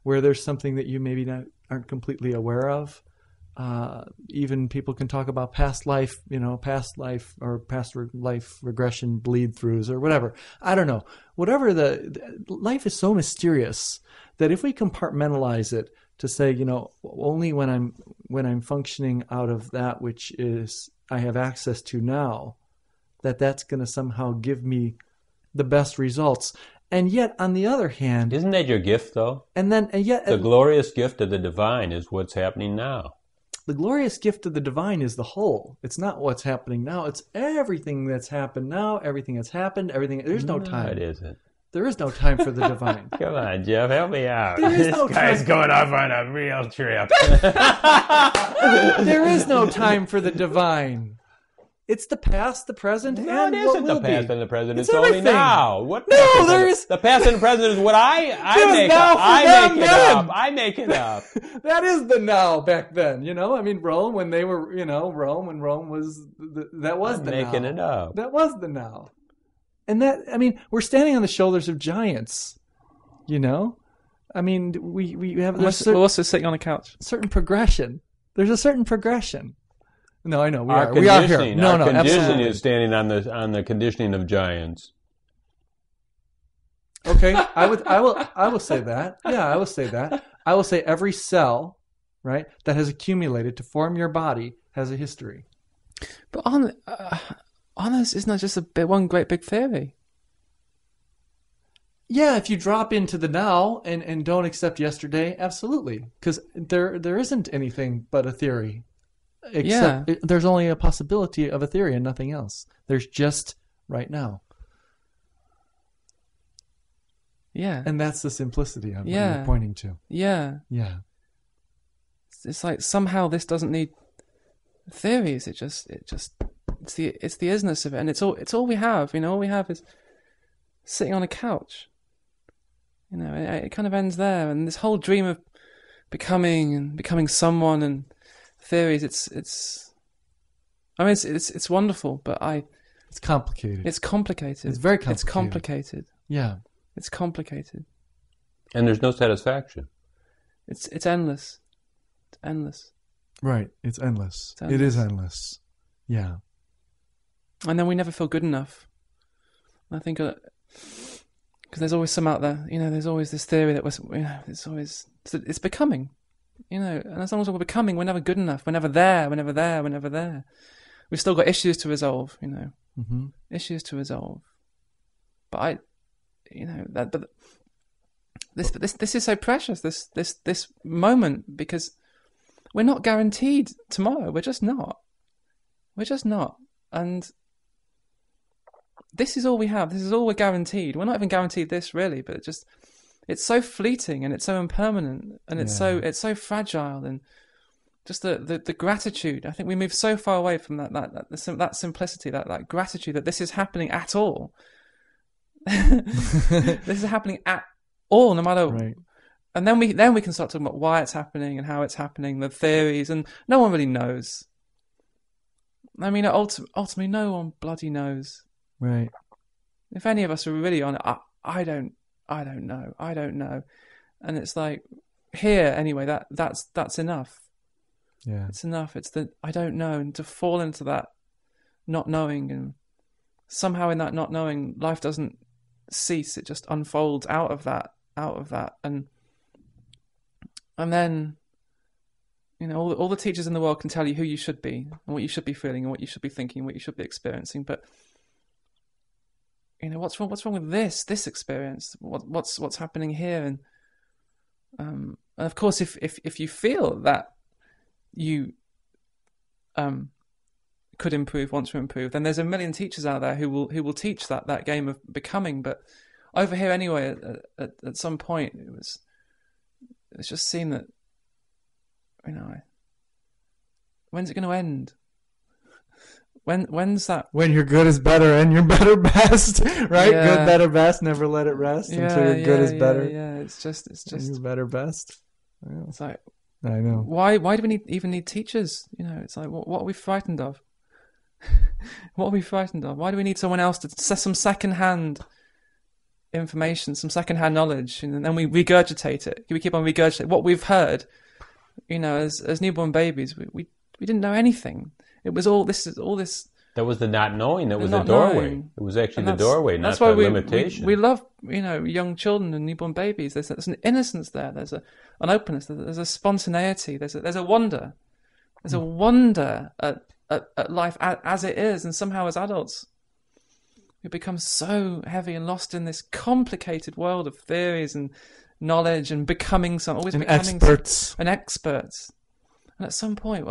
Speaker 5: where there's something that you maybe aren't completely aware of. Even people can talk about past life or past life regression bleed-throughs or whatever. I don't know. Whatever life is so mysterious that if we compartmentalize it to say, only when I'm functioning out of that which is I have access to now, that's going to somehow give me the best results. And yet, on the other hand,
Speaker 3: isn't that your gift, though?
Speaker 5: And yet,
Speaker 3: the glorious gift of the divine is what's happening now.
Speaker 5: The glorious gift of the divine is the whole. It's not what's happening now. It's everything that's happened now, everything that's happened, everything. There's no time.
Speaker 3: It isn't.
Speaker 5: There is no time for the divine.
Speaker 3: Come on, Jeff, help me out.
Speaker 5: This
Speaker 3: guy's going off on a real trip.
Speaker 5: There is no time for the divine.
Speaker 1: It's the past, the present,
Speaker 3: No,
Speaker 1: and
Speaker 3: it
Speaker 1: what
Speaker 3: isn't
Speaker 1: will
Speaker 3: the past
Speaker 1: be.
Speaker 3: and the present.
Speaker 1: It's
Speaker 3: It's only
Speaker 1: everything.
Speaker 3: now. What?
Speaker 1: No,
Speaker 3: past and
Speaker 1: there
Speaker 3: present?
Speaker 1: is-
Speaker 3: The past and the present is what I
Speaker 1: There's
Speaker 3: make
Speaker 1: now
Speaker 3: up.
Speaker 1: for
Speaker 3: I
Speaker 1: them
Speaker 3: make it
Speaker 1: then.
Speaker 3: up. I make it up.
Speaker 1: That is the now back then, you know. I mean, Rome when they were, you know, Rome when Rome was that was
Speaker 3: I'm
Speaker 1: the
Speaker 3: making
Speaker 1: now.
Speaker 3: it up.
Speaker 1: That was the now, and that I mean, we're standing on the shoulders of giants, you know. I mean, we have
Speaker 6: We're also sitting on a couch.
Speaker 1: certain progression. There's a certain progression. No, I know we
Speaker 3: Our
Speaker 1: are. We are here.
Speaker 3: conditioning,
Speaker 1: No,
Speaker 3: our
Speaker 1: no,
Speaker 3: conditioning
Speaker 1: absolutely.
Speaker 3: is standing on the conditioning of giants.
Speaker 1: Okay, I will say that. Yeah, I will say that. I will say every cell, right, that has accumulated to form your body has a history.
Speaker 6: But on this, isn't that just one great big theory?
Speaker 1: Yeah, if you drop into the now and don't accept yesterday, absolutely, because there isn't anything but a theory. Except there's only a possibility of a theory and nothing else. There's just right now.
Speaker 6: Yeah.
Speaker 1: And that's the simplicity of what
Speaker 6: Yeah.
Speaker 1: you're pointing to.
Speaker 6: Yeah.
Speaker 1: Yeah.
Speaker 6: It's like somehow this doesn't need theories. It's the isness of it, and it's all we have. You know, all we have is sitting on a couch. You know, it kind of ends there, and this whole dream of becoming someone and theories. I mean, it's wonderful, but
Speaker 1: It's complicated.
Speaker 6: it's complicated.
Speaker 1: It's very
Speaker 6: It's complicated.
Speaker 1: Yeah.
Speaker 6: It's complicated.
Speaker 3: And there's no satisfaction.
Speaker 6: It's endless. It's endless.
Speaker 1: Right. It's endless.
Speaker 6: It's
Speaker 1: It is endless. Yeah.
Speaker 6: And then we never feel good enough. I think because there's always some out there, you know. There's always this theory that it's becoming, you know. And as long as we're becoming, we're never good enough. We're never there. We're never there. We're never there. We've still got issues to resolve, you know.
Speaker 1: Mm-hmm.
Speaker 6: Issues to resolve. But this is so precious. This moment, because we're not guaranteed tomorrow. We're just not. We're just not. And this is all we have. This is all we're guaranteed. We're not even guaranteed this, really, but it's so fleeting and it's so impermanent and it's so fragile, and just the gratitude. I think we move so far away from that simplicity, that gratitude that this is happening at all. This is happening at all, no matter.
Speaker 1: Right.
Speaker 6: And then we can start talking about why it's happening and how it's happening, the theories, and no one really knows. I mean, ultimately, no one bloody knows.
Speaker 1: Right.
Speaker 6: If any of us are really on it, I don't know. And it's like, here anyway, that's enough.
Speaker 1: Yeah.
Speaker 6: It's enough. It's the I don't know, and to fall into that not knowing, and somehow in that not knowing, life doesn't cease. It just unfolds out of that, and then, you know, all the teachers in the world can tell you who you should be and what you should be feeling and what you should be thinking and what you should be experiencing, but you know, what's wrong with this experience? What's happening here? And of course, if you feel that you could improve, want to improve, then there's a million teachers out there who will teach that game of becoming. But over here anyway, at some point, it's just seen that, you know, when's it going to end? When's that?
Speaker 1: When your good is better and your better best, right?
Speaker 6: Yeah.
Speaker 1: Good, better, best. Never let it rest until your good is better.
Speaker 6: Yeah, it's just
Speaker 1: And your better, best. Yeah.
Speaker 6: it's like,
Speaker 1: I know.
Speaker 6: why do we even need teachers? You know, it's like, what are we frightened of? What are we frightened of? Why do we need someone else to some second-hand information, some second-hand knowledge, and then we regurgitate it? We keep on regurgitating what we've heard. You know, as newborn babies, we didn't know anything. It was all this.
Speaker 3: That was the not knowing. That was the
Speaker 6: not
Speaker 3: doorway.
Speaker 6: knowing.
Speaker 3: It was actually
Speaker 6: And
Speaker 3: the doorway, not the limitation.
Speaker 6: We love, you know, young children and newborn babies. There's an innocence there. There's an openness. There's a spontaneity. There's a wonder. There's a wonder at life as it is, and somehow as adults, we become so heavy and lost in this complicated world of theories and knowledge and becoming
Speaker 1: Experts.
Speaker 6: And experts. And at some point,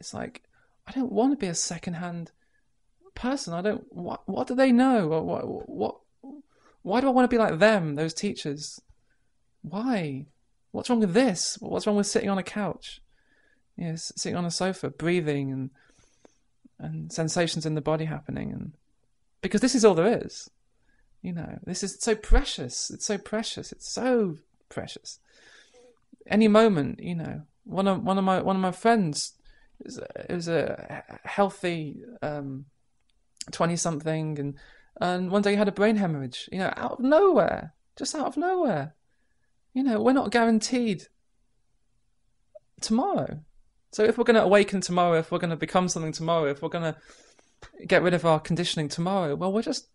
Speaker 6: it's like, I don't want to be a second-hand person. I don't. What do they know? Why do I want to be like them? Those teachers. Why? What's wrong with this? What's wrong with sitting on a couch? Yes, sitting on a sofa, breathing and sensations in the body happening, and because this is all there is. This is so precious. It's so precious. It's so precious. Any moment, one of my friends is a healthy 20-something, and one day he had a brain hemorrhage. Out of nowhere, just out of nowhere. We're not guaranteed tomorrow. So if we're going to awaken tomorrow, if we're going to become something tomorrow, if we're going to get rid of our conditioning tomorrow, well, we're just...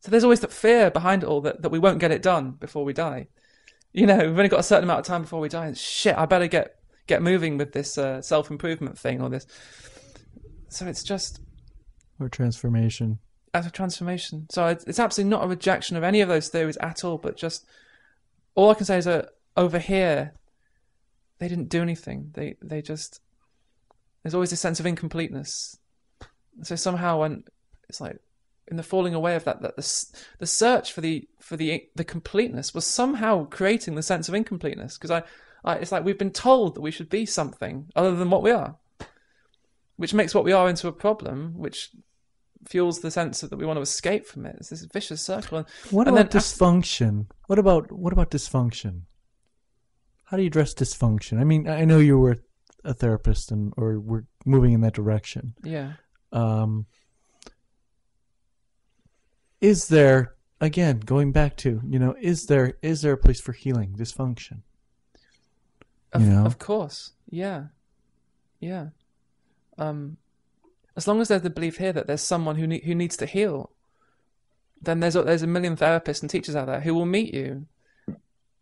Speaker 6: So there's always that fear behind it all that we won't get it done before we die. We've only got a certain amount of time before we die. And shit, I better get moving with this self-improvement thing or this. So it's just...
Speaker 5: Or transformation.
Speaker 6: As a transformation. So it's absolutely not a rejection of any of those theories at all, but just... All I can say is that over here, they didn't do anything. They just... There's always a sense of incompleteness. So somehow when... It's like... in the falling away of that the search for the completeness was somehow creating the sense of incompleteness, because it's like we've been told that we should be something other than what we are, which makes what we are into a problem, which fuels the sense that we want to escape from it. It's this vicious circle.
Speaker 5: What about dysfunction? What about dysfunction? How do you address dysfunction? I mean, I know you were a therapist or we're moving in that direction.
Speaker 6: Yeah.
Speaker 5: Is there, again, going back to, is there a place for healing dysfunction?
Speaker 6: Of course. Yeah. Yeah. As long as there's the belief here that there's someone who needs to heal, then there's a million therapists and teachers out there who will meet you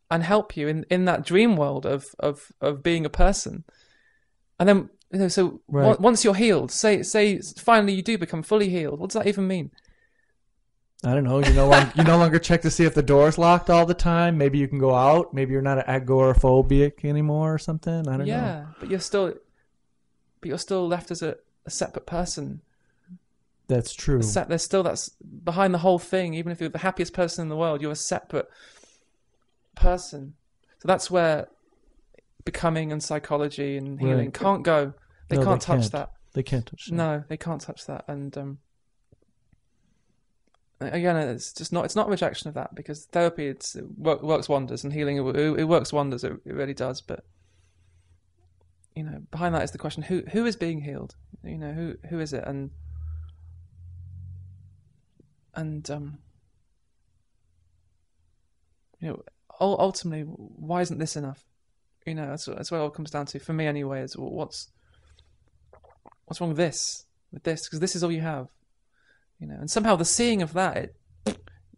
Speaker 6: and help you in that dream world of being a person. And then, so
Speaker 5: right.
Speaker 6: Once you're healed, say finally you do become fully healed, what does that even mean?
Speaker 5: I don't know. You no longer check to see if the door's locked all the time. Maybe you can go out. Maybe you're not an agoraphobic anymore or something. I don't know.
Speaker 6: Yeah, but you're still left as a separate person.
Speaker 5: That's true.
Speaker 6: There's still that's behind the whole thing. Even if you're the happiest person in the world, you're a separate person. So that's where becoming and psychology and healing can't go. They can't touch that.
Speaker 5: They can't touch that.
Speaker 6: No, they can't touch that. And again, it's not a rejection of that, because therapy it works wonders, and healing it works wonders. It really does. But behind that is the question: who is being healed? Who is it? And ultimately, why isn't this enough? That's what it all comes down to for me anyway. Is what's wrong with this? Because this is all you have. And somehow the seeing of that,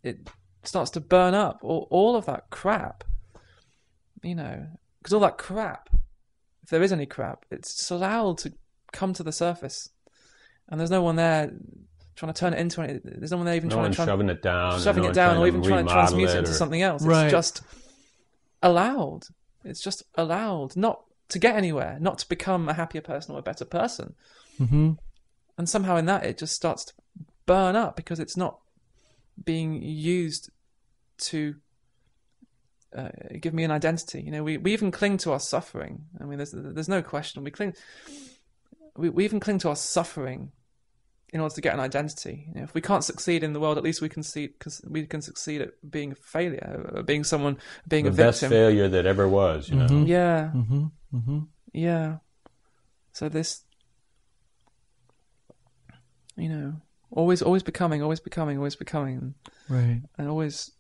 Speaker 6: it starts to burn up all of that crap, because all that crap, if there is any crap, it's just allowed to come to the surface, and there's no one there trying to turn it into anything. There's no one there even
Speaker 3: shoving it down,
Speaker 6: or even trying to transmute it into something else.
Speaker 5: Right.
Speaker 6: It's just allowed. It's just allowed not to get anywhere, not to become a happier person or a better person.
Speaker 5: Mm-hmm. And
Speaker 6: somehow in that it just starts to burn up, because it's not being used to give me an identity. We even cling to our suffering. I mean, there's no question. We even cling to our suffering in order to get an identity. If we can't succeed in the world, at least we can succeed at being a failure, being someone, being a victim.
Speaker 3: The best failure that ever was.
Speaker 5: Mm-hmm.
Speaker 6: Yeah.
Speaker 5: Mm-hmm. Mm-hmm.
Speaker 6: Yeah. So this, always becoming,
Speaker 5: right,
Speaker 6: and always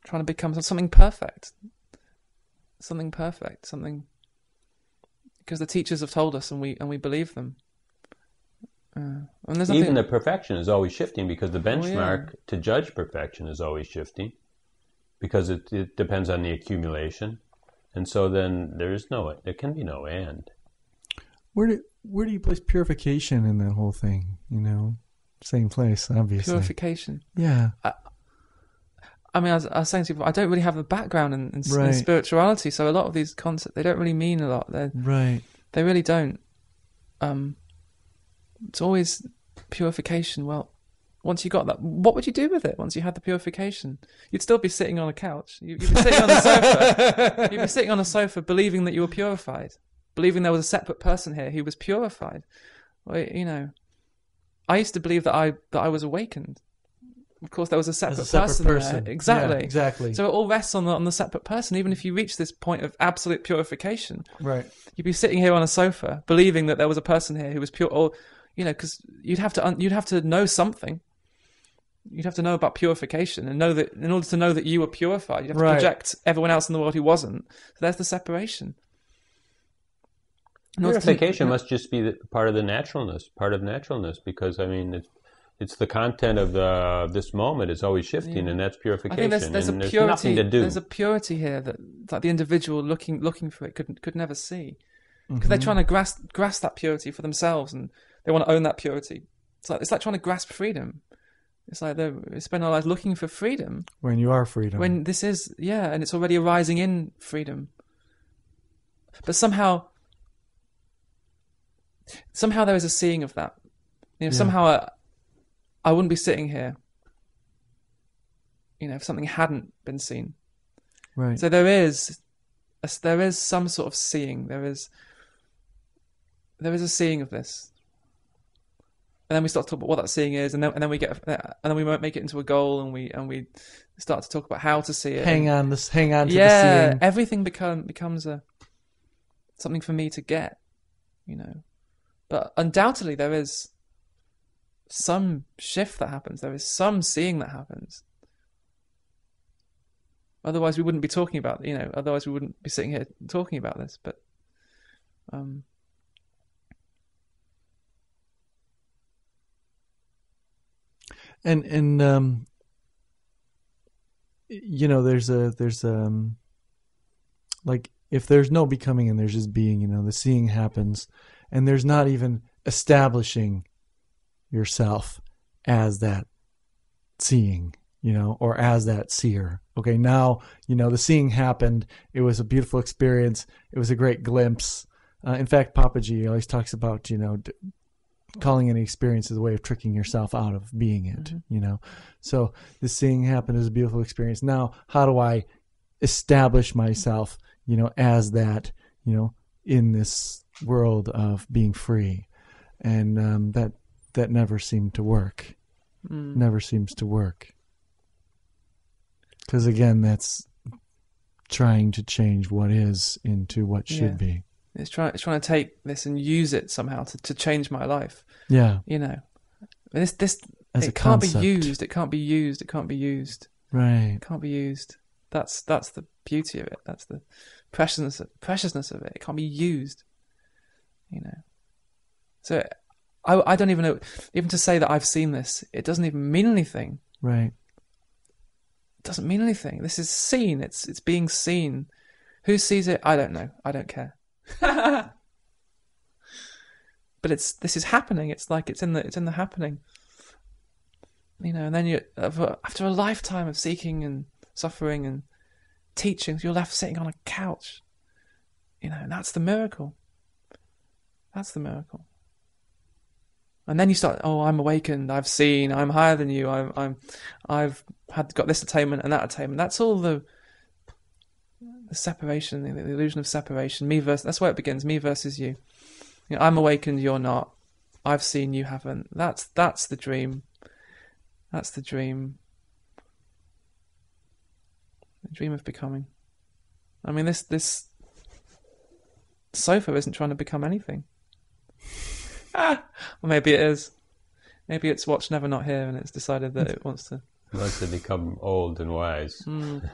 Speaker 6: trying to become something perfect, because the teachers have told us, and we believe them. And there's
Speaker 3: even the perfection is always shifting, because the benchmark to judge perfection is always shifting, because it depends on the accumulation, and so then there can be no end.
Speaker 5: Where do you place purification in that whole thing? Same place, obviously.
Speaker 6: Purification.
Speaker 5: Yeah.
Speaker 6: I mean, I was saying to you, I don't really have a background in spirituality, so a lot of these concepts, they don't really mean a lot.
Speaker 5: Right.
Speaker 6: They really don't. It's always purification. Well, once you got that, what would you do with it once you had the purification? You'd still be sitting on a couch. You'd be sitting on a sofa. You'd be sitting on a sofa believing that you were purified, believing there was a separate person here who was purified. You know, I used to believe that I was awakened. Of course, there was a separate, person there. Exactly.
Speaker 5: Yeah, exactly.
Speaker 6: So it all rests on the separate person. Even if you reach this point of absolute purification,
Speaker 5: Right.
Speaker 6: you'd be sitting here on a sofa, believing that there was a person here who was pure, or you know, because you'd have to know something. You'd have to know about purification and know that in order to know that you were purified, you'd have to project everyone else in the world who wasn't. So there's the separation.
Speaker 3: Purification must just be part of naturalness, because I mean, it's the content of this moment is always shifting, and that's purification.
Speaker 6: I think there's a
Speaker 3: and
Speaker 6: purity.
Speaker 3: Nothing to do.
Speaker 6: There's a purity here that the individual looking for it could never see, because they're trying to grasp that purity for themselves, and they want to own that purity. It's like trying to grasp freedom. It's like they spend our lives looking for freedom.
Speaker 5: When you are freedom.
Speaker 6: When this is, and it's already arising in freedom. But somehow there is a seeing of that. You know, somehow I wouldn't be sitting here, you know, if something hadn't been seen.
Speaker 5: Right.
Speaker 6: So there is some sort of seeing. There is a seeing of this. And then we start to talk about what that seeing is, and then we might make it into a goal, and we start to talk about how to see it.
Speaker 5: Hang on to the seeing.
Speaker 6: Yeah, everything becomes something for me to get, you know. But undoubtedly there is some shift that happens. There is some seeing that happens. Otherwise we wouldn't be talking about, you know. Otherwise we wouldn't be sitting here talking about this. But
Speaker 5: And you know, there's like, if there's no becoming and there's just being, you know, the seeing happens, and there's not even establishing yourself as that seeing, you know, or as that seer. Okay, now, you know, the seeing happened. It was a beautiful experience. It was a great glimpse. In fact, Papaji always talks about, you know, calling any experience as a way of tricking yourself out of being it, you know. So the seeing happened is a beautiful experience. Now, how do I establish myself, you know, as that, you know, in this world of being free? And that never seemed to work. Never seems to work. Because again, that's trying to change what is into what should be.
Speaker 6: It's trying to take this and use it somehow to change my life.
Speaker 5: Yeah.
Speaker 6: You know, this
Speaker 5: as
Speaker 6: it
Speaker 5: a
Speaker 6: can't
Speaker 5: concept.
Speaker 6: be used. It can't be used. It can't be used.
Speaker 5: Right.
Speaker 6: It can't be used. That's the beauty of it. That's the preciousness of it. It can't be used. You know. So I don't even know, even to say that I've seen this, it doesn't even mean anything.
Speaker 5: Right.
Speaker 6: It doesn't mean anything. This is seen. It's being seen. Who sees it? I don't know. I don't care. But this is happening. It's like it's in the happening, you know. And then after a lifetime of seeking and suffering and teaching, you're left sitting on a couch, you know. And that's the miracle. That's the miracle. And then you start. Oh, I'm awakened. I've seen. I'm higher than you. I've got this attainment and that attainment. That's all the separation, the illusion of separation. Me versus, that's where it begins. Me versus you. You know, I'm awakened, you're not. I've seen, you haven't. That's the dream. That's the dream. The dream of becoming. I mean, this sofa isn't trying to become anything. Or maybe it is. Maybe it's watched Never Not Here, and it's decided that it wants to.
Speaker 3: It wants to become old and wise.
Speaker 6: And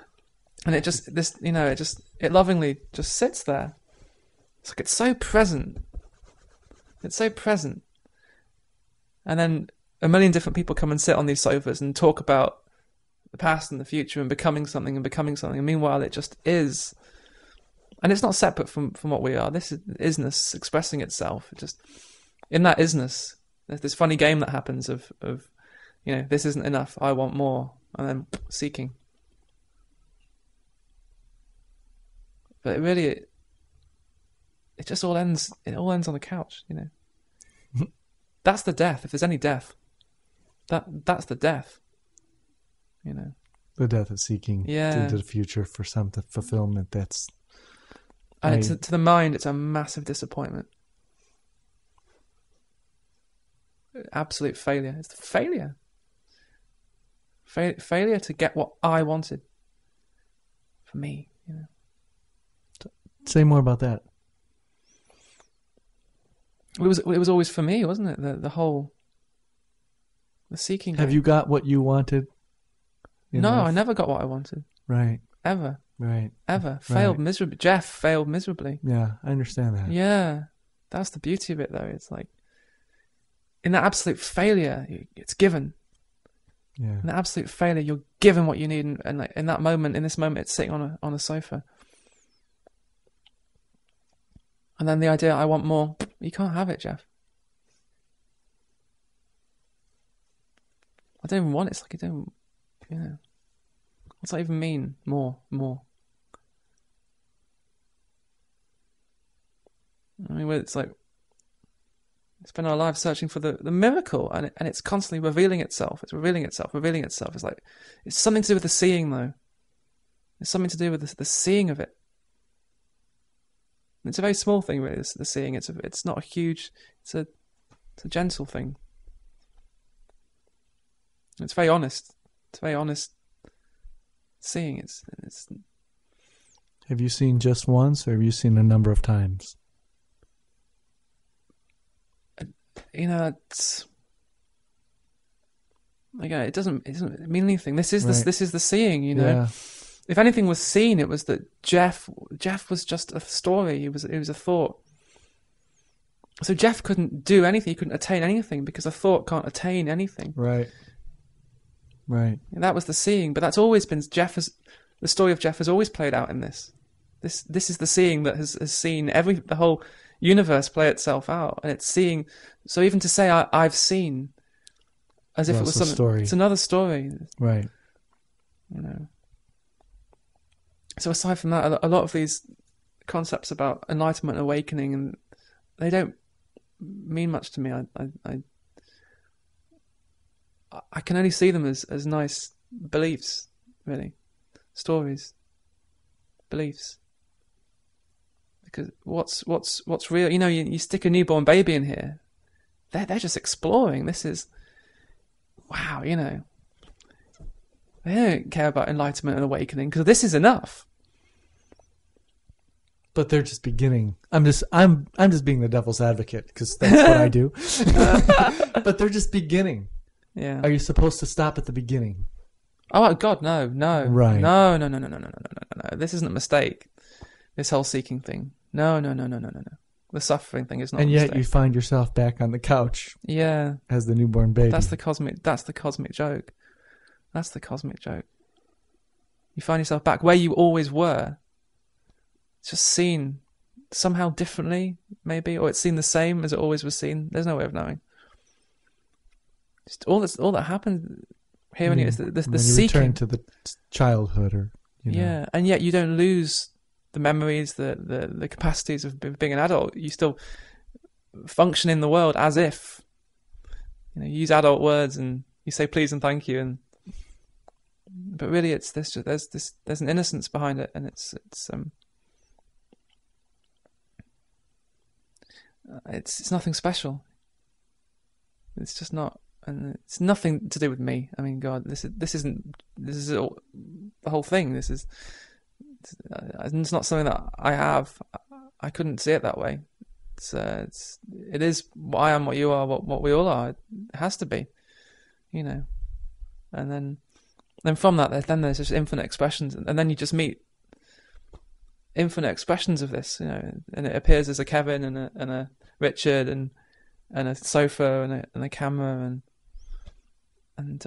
Speaker 6: it lovingly just sits there. It's like it's so present. It's so present. And then a million different people come and sit on these sofas and talk about the past and the future and becoming something. And meanwhile, it just is. And it's not separate from what we are. This is isness expressing itself. It just, in that isness, there's this funny game that happens of you know, this isn't enough. I want more. And then seeking. But it just all ends. It all ends on the couch, you know. That's the death. If there's any death, that's the death. You know.
Speaker 5: The death of seeking into the future for some fulfillment. That's.
Speaker 6: And to the mind, it's a massive disappointment. absolute failure. It's the failure. Failure to get what I wanted for me.
Speaker 5: Say more about that.
Speaker 6: It was always for me, wasn't it? The seeking.
Speaker 5: Have you got what you wanted?
Speaker 6: No, I never got what I wanted.
Speaker 5: Right.
Speaker 6: Ever.
Speaker 5: Right.
Speaker 6: Ever. Failed miserably. Jeff failed miserably.
Speaker 5: Yeah, I understand that.
Speaker 6: Yeah. That's the beauty of it, though. It's like, in that absolute failure, it's given.
Speaker 5: Yeah.
Speaker 6: In that absolute failure, you're given what you need, and like in this moment, it's sitting on a sofa. And then the idea, I want more, you can't have it, Jeff. I don't even want it. It's like you don't, what's that even mean? More. I mean, it's like, spend our lives searching for the miracle, and it's constantly revealing itself. It's revealing itself. It's like, it's something to do with the seeing, though. It's something to do with the seeing of it. It's a very small thing, really. The seeing. It's not a huge. It's a gentle thing. It's very honest. It's very honest seeing. It's.
Speaker 5: Have you seen just once, or have you seen a number of times?
Speaker 6: It's. Again, it doesn't mean anything. This is
Speaker 5: Right.
Speaker 6: this is the seeing.
Speaker 5: Yeah.
Speaker 6: If anything was seen, it was that Jeff was just a story. It was a thought. So Jeff couldn't do anything. He couldn't attain anything because a thought can't attain anything.
Speaker 5: Right. Right.
Speaker 6: And that was the seeing. But that's always been the story of Jeff has always played out in this. This is the seeing that has seen the whole universe play itself out, and it's seeing. So even to say I've seen, as if it was something.
Speaker 5: Story.
Speaker 6: It's another story.
Speaker 5: Right.
Speaker 6: So aside from that, a lot of these concepts about enlightenment and awakening, and they don't mean much to me. I can only see them as nice beliefs, really, stories, beliefs. Because what's real? You stick a newborn baby in here, they're just exploring. This is wow, They don't care about enlightenment and awakening because this is enough.
Speaker 5: But they're just beginning. I'm just being the devil's advocate because that's what I do. But they're just beginning.
Speaker 6: Yeah.
Speaker 5: Are you supposed to stop at the beginning?
Speaker 6: Oh God, no.
Speaker 5: Right.
Speaker 6: No. This isn't a mistake. This whole seeking thing. No. The suffering thing is not.
Speaker 5: And
Speaker 6: a
Speaker 5: yet
Speaker 6: mistake.
Speaker 5: you find yourself back on the couch.
Speaker 6: Yeah.
Speaker 5: As the newborn baby.
Speaker 6: That's the cosmic joke. That's the cosmic joke. You find yourself back where you always were. It's just seen somehow differently, maybe, or it's seen the same as it always was seen. There's no way of knowing. Just all that happened here and is the
Speaker 5: when
Speaker 6: seeking.
Speaker 5: You return to the childhood, or
Speaker 6: yeah, and yet you don't lose the memories, the capacities of being an adult. You still function in the world as if you use adult words and you say please and thank you, but really there's an innocence behind it, and it's nothing special. It's just not, and it's nothing to do with me. I mean, God, this is all, the whole thing. It's not something that I have. I couldn't see it that way. It is what I am, what you are, what we all are. It has to be, and then from that, then there's just infinite expressions, and then you just meet infinite expressions of this, and it appears as a Kevin and a Richard and a sofa and a camera and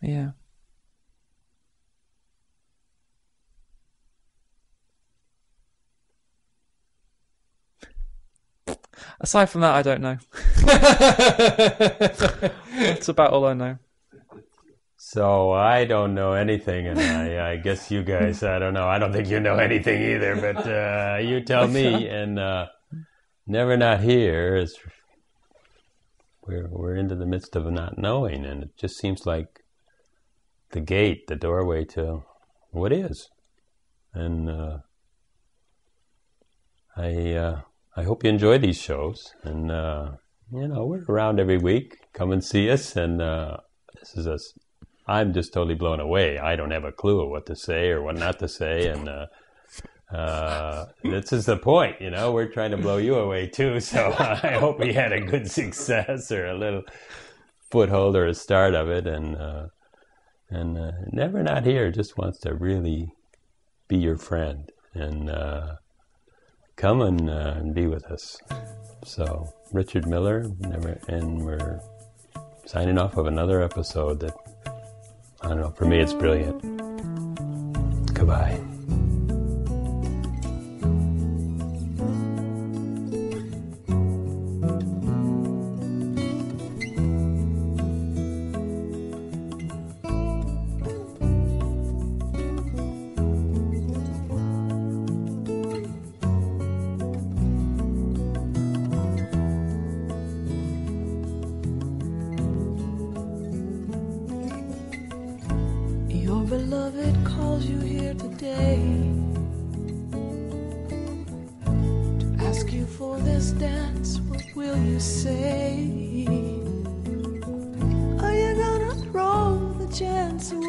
Speaker 6: yeah. Aside from that, I don't know. That's about all I know.
Speaker 3: So I don't know anything, and I guess you guys, I don't know. I don't think you know anything either, but you tell me. And never not here is we're into the midst of not knowing, and it just seems like the gate, the doorway to what is. And I hope you enjoy these shows, and we're around every week. Come and see us, and this is us. I'm just totally blown away. I don't have a clue of what to say or what not to say, and this is the point. We're trying to blow you away too. So I hope we had a good success or a little foothold or a start of it, and never not here. Just wants to really be your friend and come and be with us. So Richard Miller, and we're signing off of another episode that, I don't know, for me it's brilliant. Goodbye.
Speaker 7: Your beloved calls you here today to ask you for this dance. What will you say? Are you gonna throw the chance away?